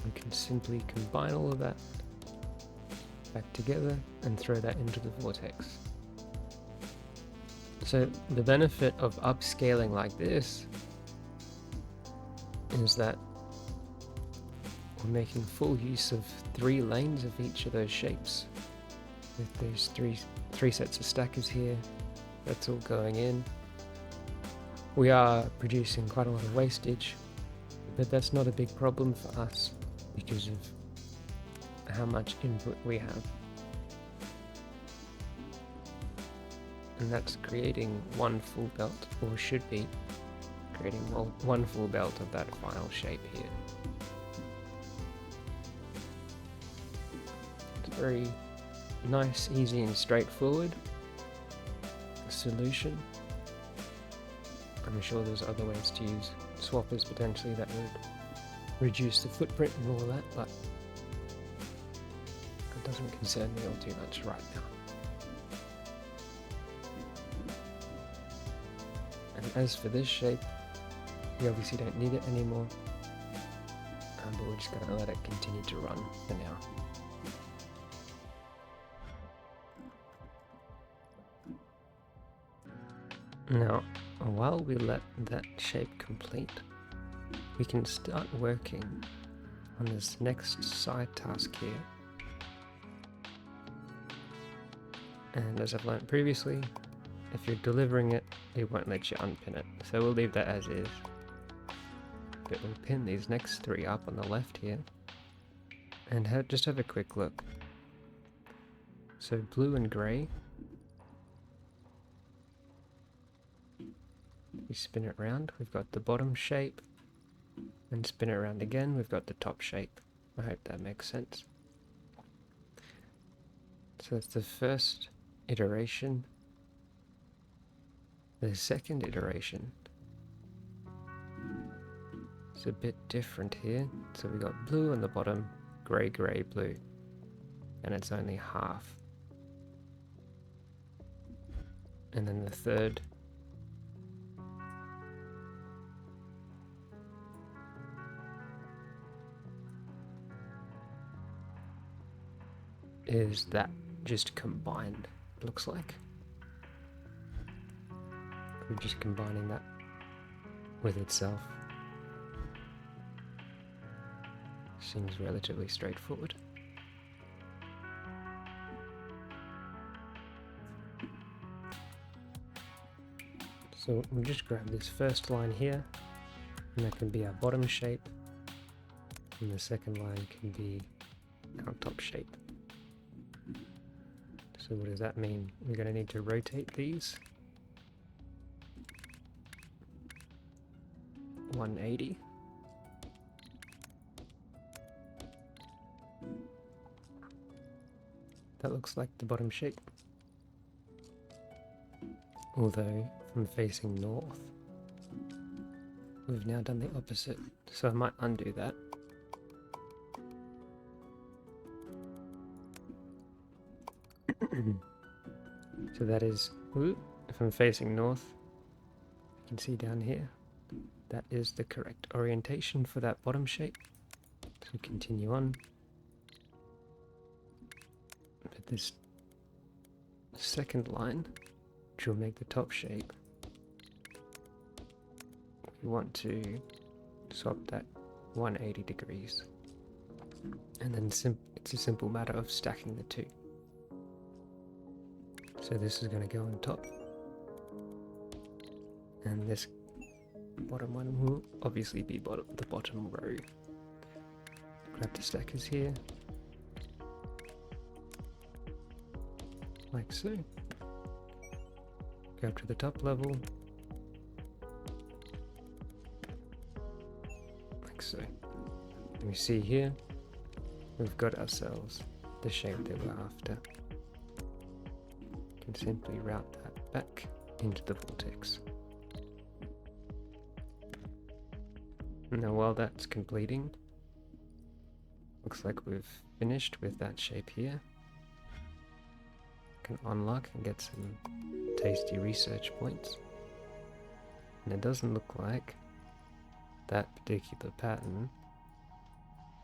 We can simply combine all of that back together and throw that into the vortex. So the benefit of upscaling like this is that we're making full use of 3 lanes of each of those shapes. With those three sets of stackers here, that's all going in. We are producing quite a lot of wastage, but that's not a big problem for us because of how much input we have. And that's creating one full belt, or should be creating one full belt of that final shape here. It's very nice, easy and straightforward solution. I'm sure there's other ways to use swappers potentially that would reduce the footprint and all that, but it doesn't concern me all too much right now. And as for this shape, we obviously don't need it anymore, but we're just going to let it continue to run for now. Now, while we let that shape complete, we can start working on this next side task here. And as I've learned previously, if you're delivering it, it won't let you unpin it. So we'll leave that as is. But we'll pin these next 3 up on the left here. And just have a quick look. So blue and grey. We spin it around, we've got the bottom shape. And spin it around again, we've got the top shape. I hope that makes sense. So that's the first iteration. The second iteration is a bit different here. So we got blue on the bottom, grey, grey, blue. And it's only half. And then the third is that just combined, it looks like. We're just combining that with itself. Seems relatively straightforward. So we'll just grab this first line here, and that can be our bottom shape, and the second line can be our top shape. So what does that mean? We're going to need to rotate these 180. That looks like the bottom shape. Although, from facing north, we've now done the opposite. So I might undo that. So that is, if I'm facing north, you can see down here, that is the correct orientation for that bottom shape. So continue on. But this second line, which will make the top shape, we want to swap that 180 degrees. And then it's a simple matter of stacking the two. So this is going to go on top, and this bottom one will obviously be the bottom row. Grab the stackers here, like so. Go up to the top level, like so. And we see here, we've got ourselves the shape that we're after. And simply route that back into the vortex. Now while that's completing, looks like we've finished with that shape here. Can unlock and get some tasty research points. And it doesn't look like that particular pattern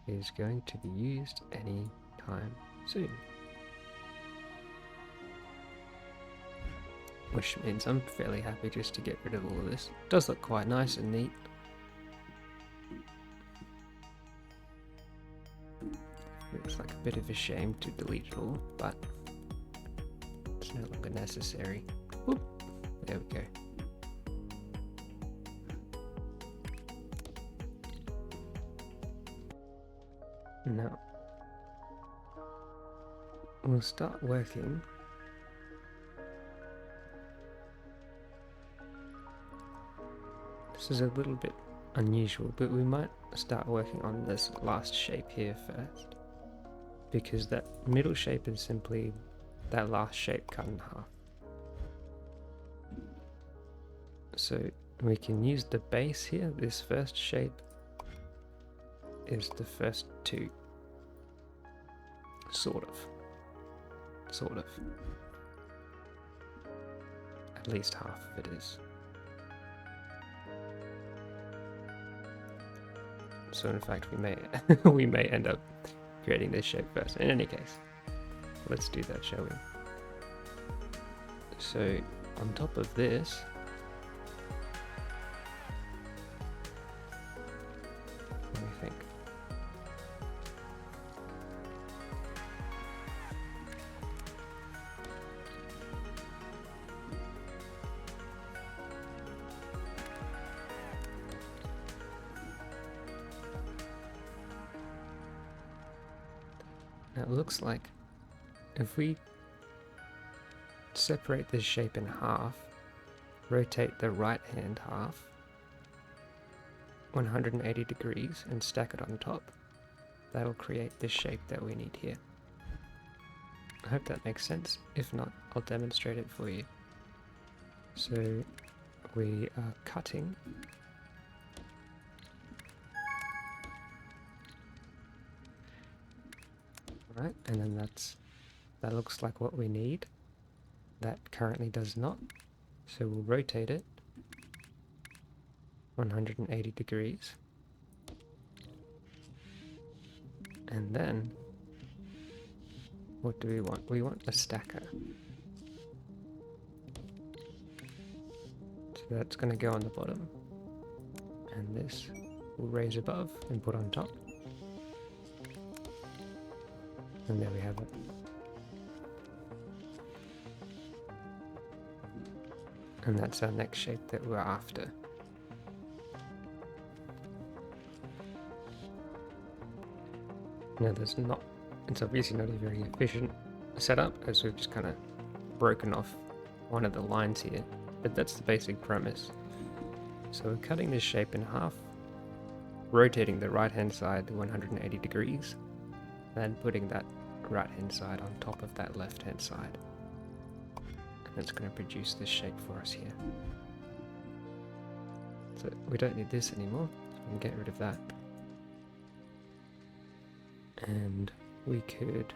is going to be used any time soon. Which means I'm fairly happy just to get rid of all of this. It does look quite nice and neat. Looks like a bit of a shame to delete it all, but it's no longer necessary. Whoop. There we go. Now, we'll start working This is a little bit unusual, but we might start working on this last shape here first, because that middle shape is simply that last shape cut in half. So we can use the base here. This first shape is the first two. Sort of. At least half of it is. So in fact we may end up creating this shape first. In any case, let's do that, shall we? So on top of this, what do you think? Now it looks like if we separate this shape in half, rotate the right hand half 180 degrees and stack it on top, that'll create this shape that we need here. I hope that makes sense. If not, I'll demonstrate it for you. So we are cutting right, and then that looks like what we need. That currently does not, so we'll rotate it 180 degrees, and then what do we want? We want a stacker. So that's going to go on the bottom, and this will raise above and put on top. And there we have it. And that's our next shape that we're after. Now it's obviously not a very efficient setup, as we've just kind of broken off one of the lines here, but that's the basic premise. So we're cutting this shape in half, rotating the right hand side 180 degrees, then putting that right hand side on top of that left hand side. And it's going to produce this shape for us here. So we don't need this anymore, so we can get rid of that. And we could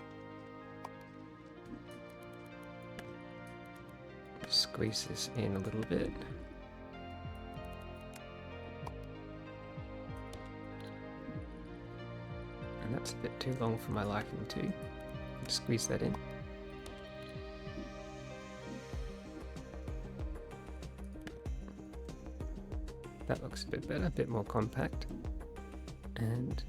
squeeze this in a little bit. And that's a bit too long for my liking too. Squeeze that in. That looks a bit better, a bit more compact. And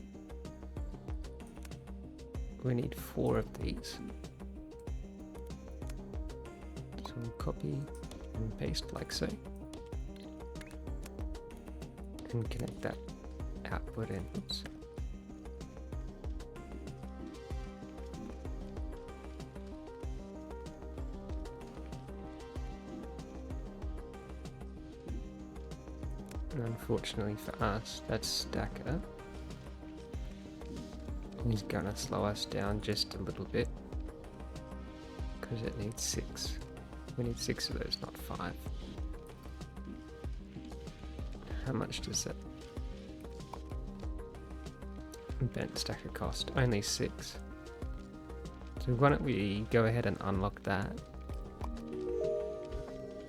we need 4 of these. So we'll copy and paste like so. And connect that output in. Oops. And unfortunately for us, that stacker is gonna slow us down just a little bit because it needs 6. We need 6 of those, not 5. How much does that bent stacker cost? Only 6. So why don't we go ahead and unlock that,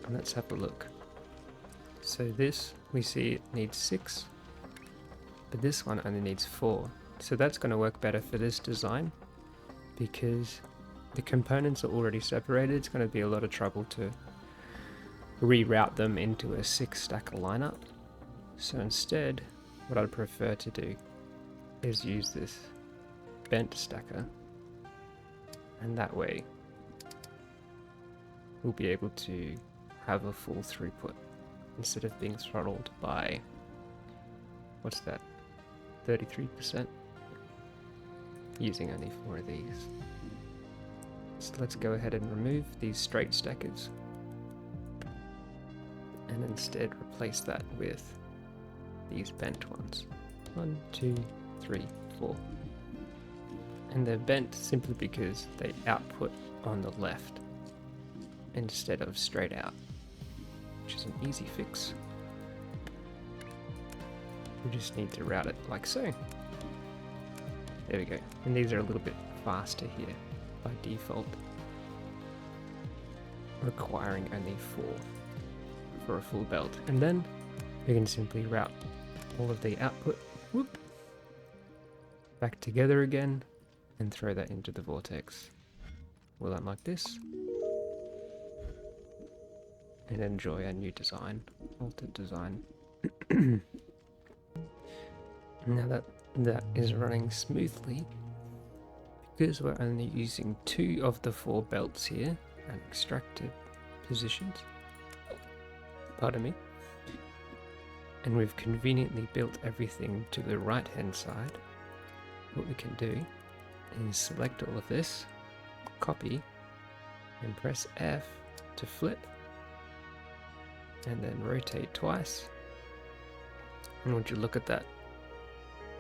and let's have a look. So this, we see it needs 6, but this one only needs 4. So that's going to work better for this design because the components are already separated. It's going to be a lot of trouble to reroute them into a 6 stacker lineup. So instead, what I'd prefer to do is use this bent stacker, and that way we'll be able to have a full throughput instead of being throttled by, what's that, 33%, using only 4 of these. So let's go ahead and remove these straight stackers and instead replace that with these bent ones. 1, 2, 3, 4. And they're bent simply because they output on the left instead of straight out, which is an easy fix. We just need to route it like so. There we go. And these are a little bit faster here by default, requiring only 4 for a full belt. And then we can simply route all of the output back together again and throw that into the vortex. We'll unlock this and enjoy our new design, altered design. Now that is running smoothly, because we're only using 2 of the 4 belts here and extracted positions, pardon me, and we've conveniently built everything to the right hand side. What we can do is select all of this, copy, and press F to flip, and then rotate twice. And would you look at that,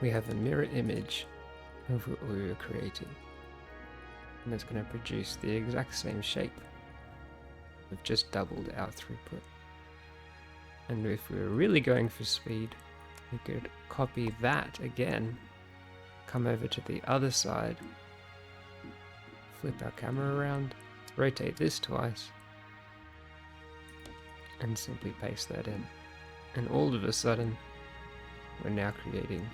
we have a mirror image of what we were creating, and it's going to produce the exact same shape. We've just doubled our throughput. And if we were really going for speed, we could copy that again, come over to the other side, flip our camera around, rotate this twice, and simply paste that in. And all of a sudden, we're now creating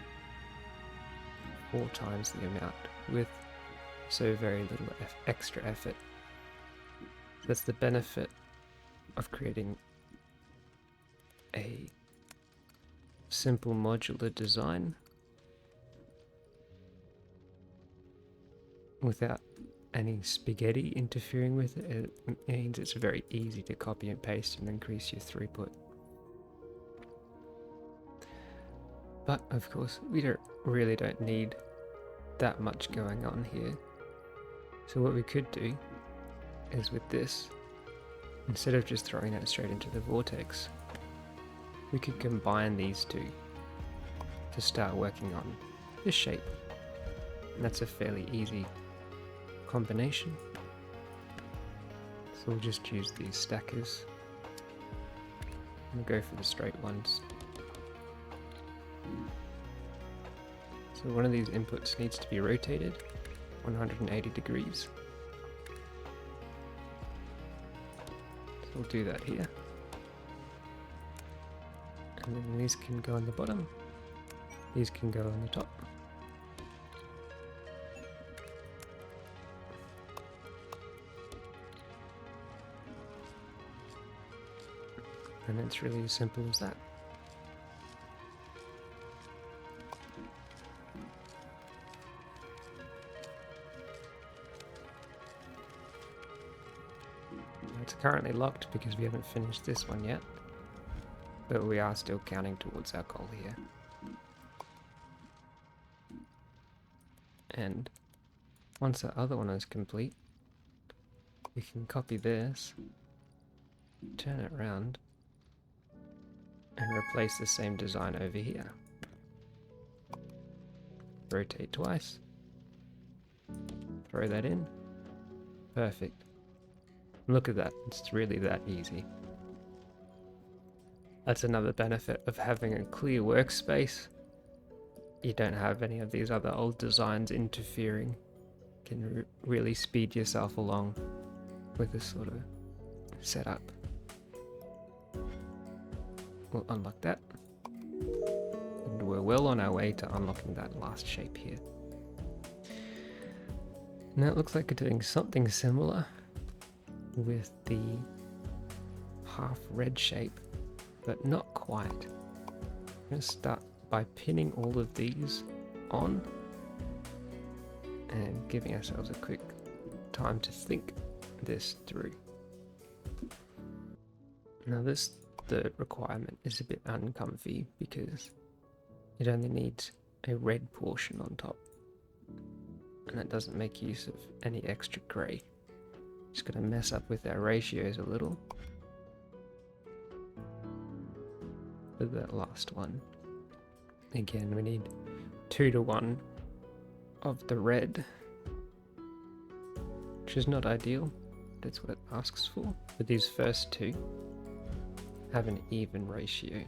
4 times the amount with so very little extra effort. That's the benefit of creating a simple modular design without any spaghetti interfering with it. It means it's very easy to copy and paste and increase your throughput. But of course, we really don't need that much going on here. So what we could do is with this, instead of just throwing that straight into the vortex, we could combine these two to start working on this shape. And that's a fairly easy combination. So we'll just use these stackers and go for the straight ones. So one of these inputs needs to be rotated 180 degrees. So we'll do that here. And then these can go on the bottom, these can go on the top. And it's really as simple as that. It's currently locked because we haven't finished this one yet, but we are still counting towards our goal here. And once that other one is complete, we can copy this, turn it around, and replace the same design over here. Rotate twice, throw that in, perfect. Look at that, it's really that easy. That's another benefit of having a clear workspace. You don't have any of these other old designs interfering. You can really speed yourself along with this sort of setup. We'll unlock that. And we're well on our way to unlocking that last shape here. Now it looks like we're doing something similar with the half red shape, but not quite. I'm going to start by pinning all of these on and giving ourselves a quick time to think this through. Now this third requirement is a bit uncomfy because it only needs a red portion on top, and it doesn't make use of any extra grey. Just going to mess up with our ratios a little for that last one. Again, we need 2 to 1 of the red, which is not ideal. That's what it asks for. But these first two have an even ratio,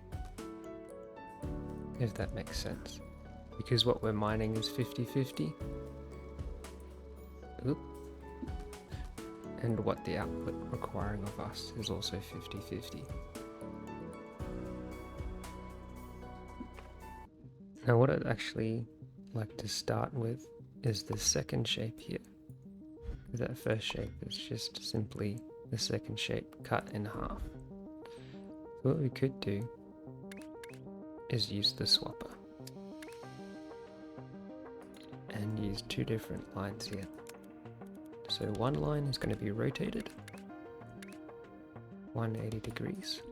if that makes sense. Because what we're mining is 50-50. Oop. And what the output requiring of us is also 50-50. Now what I'd actually like to start with is the second shape here. That first shape is just simply the second shape cut in half. So what we could do is use the swapper and use 2 different lines here. So one line is going to be rotated 180 degrees.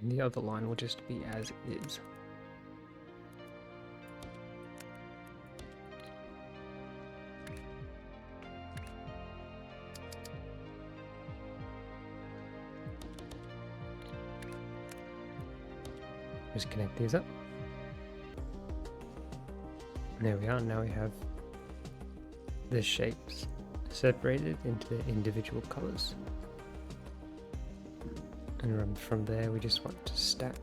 And the other line will just be as is. Just connect these up. There we are, now we have the shapes separated into the individual colours. And from there we just want to stack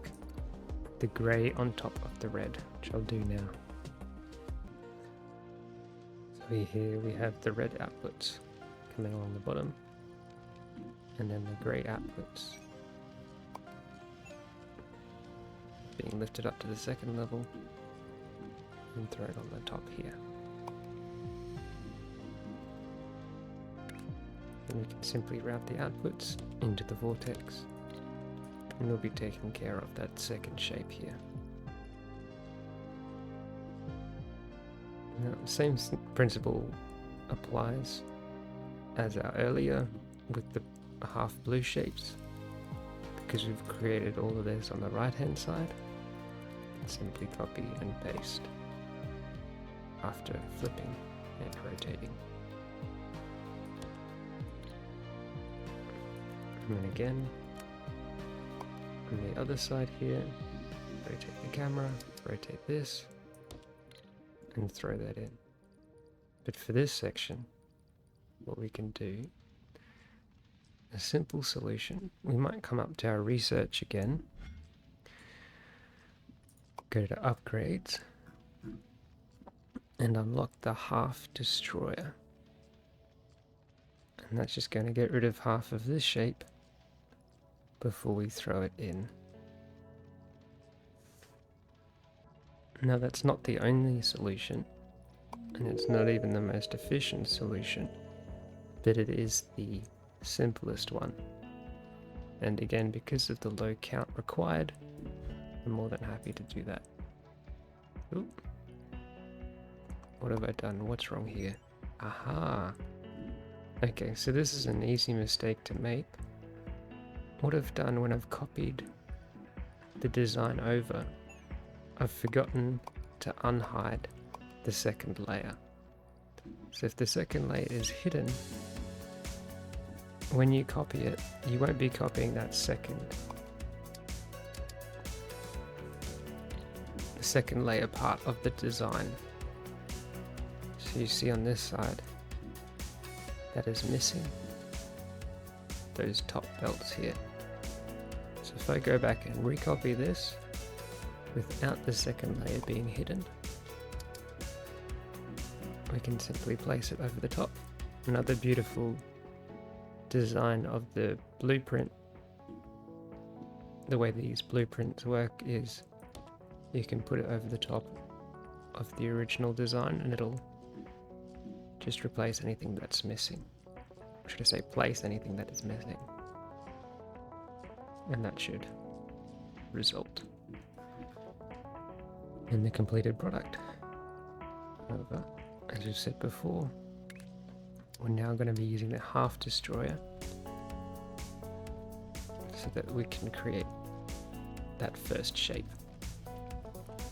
the grey on top of the red, which I'll do now. So here we have the red outputs coming along the bottom, and then the grey outputs being lifted up to the second level and thrown on the top here. Then we can simply route the outputs into the vortex, and we'll be taking care of that second shape here. Now, same principle applies as our earlier with the half blue shapes. Because we've created all of this on the right hand side, simply copy and paste after flipping and rotating. And then again, on the other side here, rotate the camera, rotate this, and throw that in. But for this section, what we can do, a simple solution, we might come up to our research again, go to upgrades, and unlock the half destroyer. And that's just going to get rid of half of this shape before we throw it in. Now that's not the only solution, and it's not even the most efficient solution, but it is the simplest one. And again, because of the low count required, I'm more than happy to do that. Ooh. What have I done? What's wrong here? Aha! Okay, so this is an easy mistake to make. What I've done when I've copied the design over, I've forgotten to unhide the second layer. So if the second layer is hidden, when you copy it, you won't be copying that second layer part of the design. So you see on this side, that is missing those top belts here. So if I go back and recopy this without the second layer being hidden, we can simply place it over the top. Another beautiful design of the blueprint. The way these blueprints work is you can put it over the top of the original design and it'll just replace anything that's missing. Or should I say place anything that is missing. And that should result in the completed product. However, as we've said before, we're now going to be using the half destroyer so that we can create that first shape.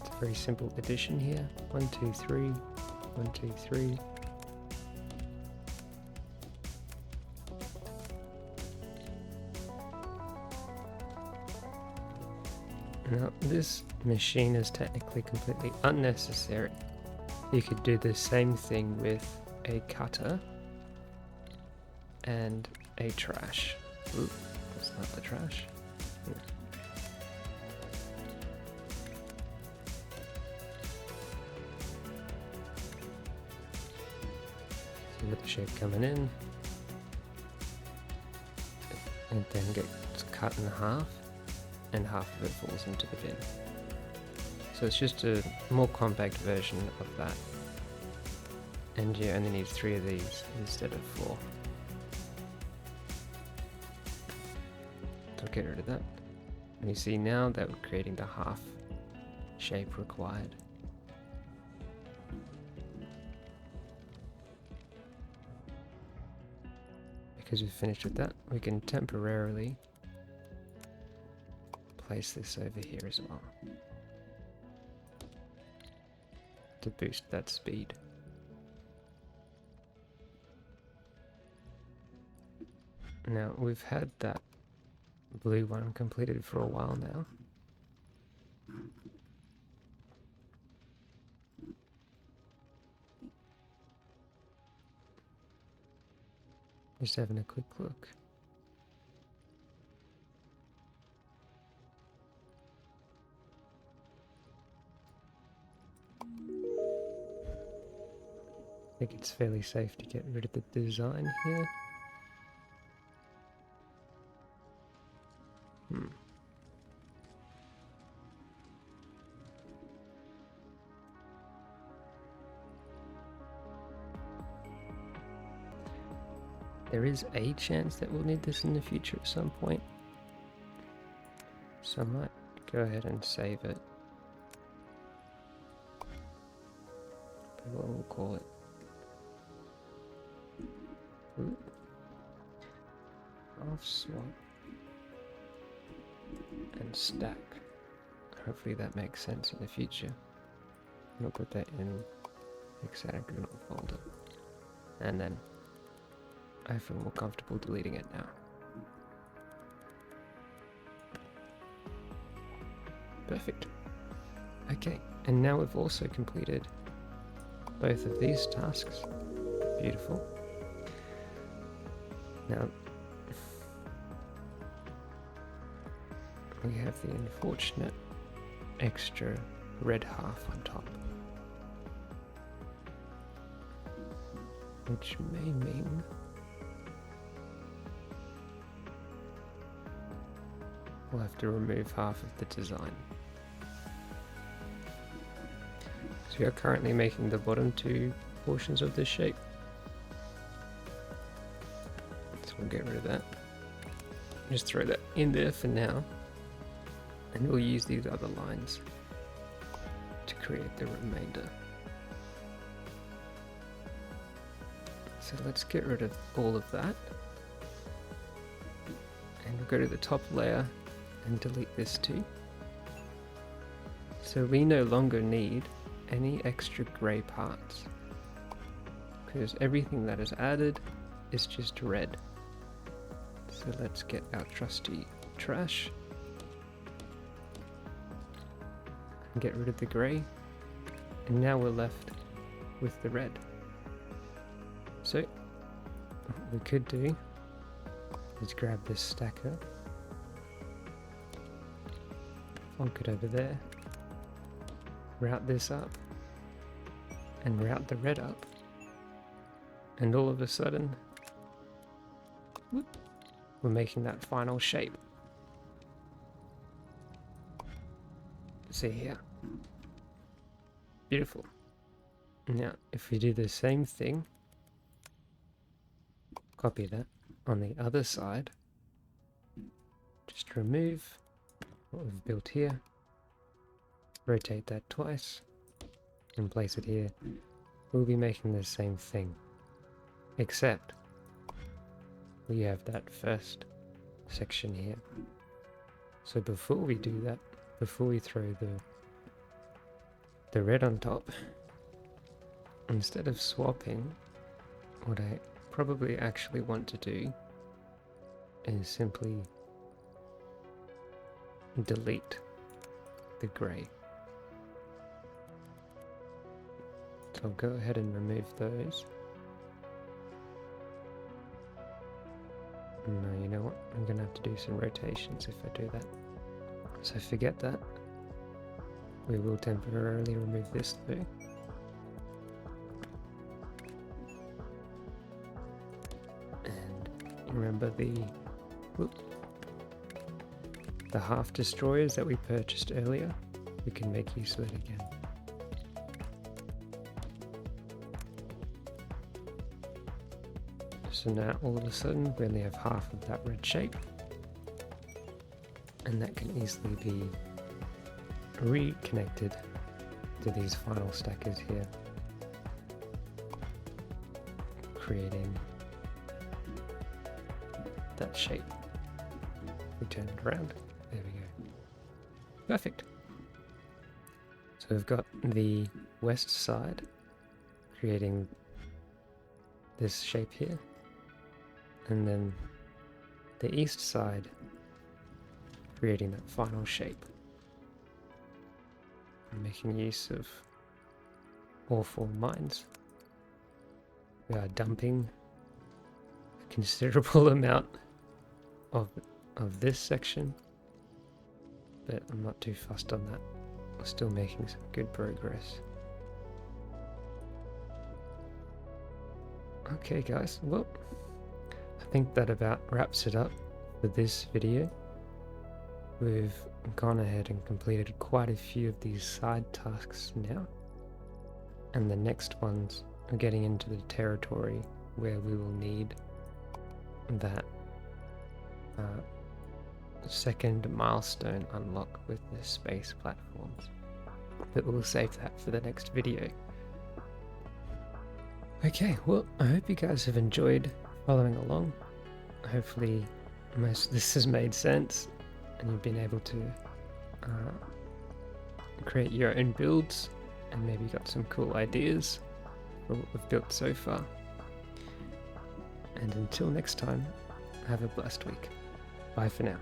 It's a very simple addition here. 1, 2, 3, 1, 2, 3. Now, this machine is technically completely unnecessary. You could do the same thing with a cutter and a trash. Ooh, that's not the trash. So with the shape coming in, it then gets cut in half, and half of it falls into the bin. So it's just a more compact version of that. And you only need 3 of these instead of 4. So I'll get rid of that. And you see now that we're creating the half shape required. Because we've finished with that, we can temporarily place this over here as well to boost that speed. Now we've had that blue one completed for a while now. Just having a quick look. I think it's fairly safe to get rid of the design here. There is a chance that we'll need this in the future at some point, so I might go ahead and save it. what we'll call it. Ooh. Half swap and stack. Hopefully that makes sense in the future. We'll put that in Hexagonal folder, and then I feel more comfortable deleting it now. Perfect. Okay, and now we've also completed both of these tasks. Beautiful. Now we have the unfortunate extra red half on top, which may mean we'll have to remove half of the design. So we are currently making the bottom two portions of this shape. So we'll get rid of that. Just throw that in there for now. And we'll use these other lines to create the remainder. So let's get rid of all of that. And we'll go to the top layer and delete this too. So we no longer need any extra grey parts, because everything that is added is just red. So let's get our trusty trash and get rid of the grey, and now we're left with the red. So what we could do is grab this stacker, plonk it over there, route this up, and route the red up, and all of a sudden whoop, we're making that final shape. See here. Beautiful. Now if we do the same thing, copy that on the other side, just remove what we've built here, rotate that twice and place it here. We'll be making the same thing, except we have that first section here. So before we do that, before we throw the red on top, instead of swapping, what I probably actually want to do is simply delete the grey. So I'll go ahead and remove those. No, you know what? I'm gonna have to do some rotations if I do that. So forget that. We will temporarily remove this though. And remember the half destroyers that we purchased earlier? We can make use of it again. So now all of a sudden we only have half of that red shape, and that can easily be reconnected to these final stackers here, creating that shape. We turn it around, there we go. Perfect. So we've got the west side creating this shape here, and then the east side creating that final shape. I'm making use of all four mines. We are dumping a considerable amount of this section, but I'm not too fussed on that. We're still making some good progress. Okay guys, well, I think that about wraps it up for this video. We've gone ahead and completed quite a few of these side tasks now, and the next ones are getting into the territory where we will need that second milestone unlock with the space platforms, but we'll save that for the next video. Okay, well, I hope you guys have enjoyed following along. Hopefully most of this has made sense and you've been able to create your own builds and maybe got some cool ideas for what we've built so far. And until next time, have a blessed week. Bye for now.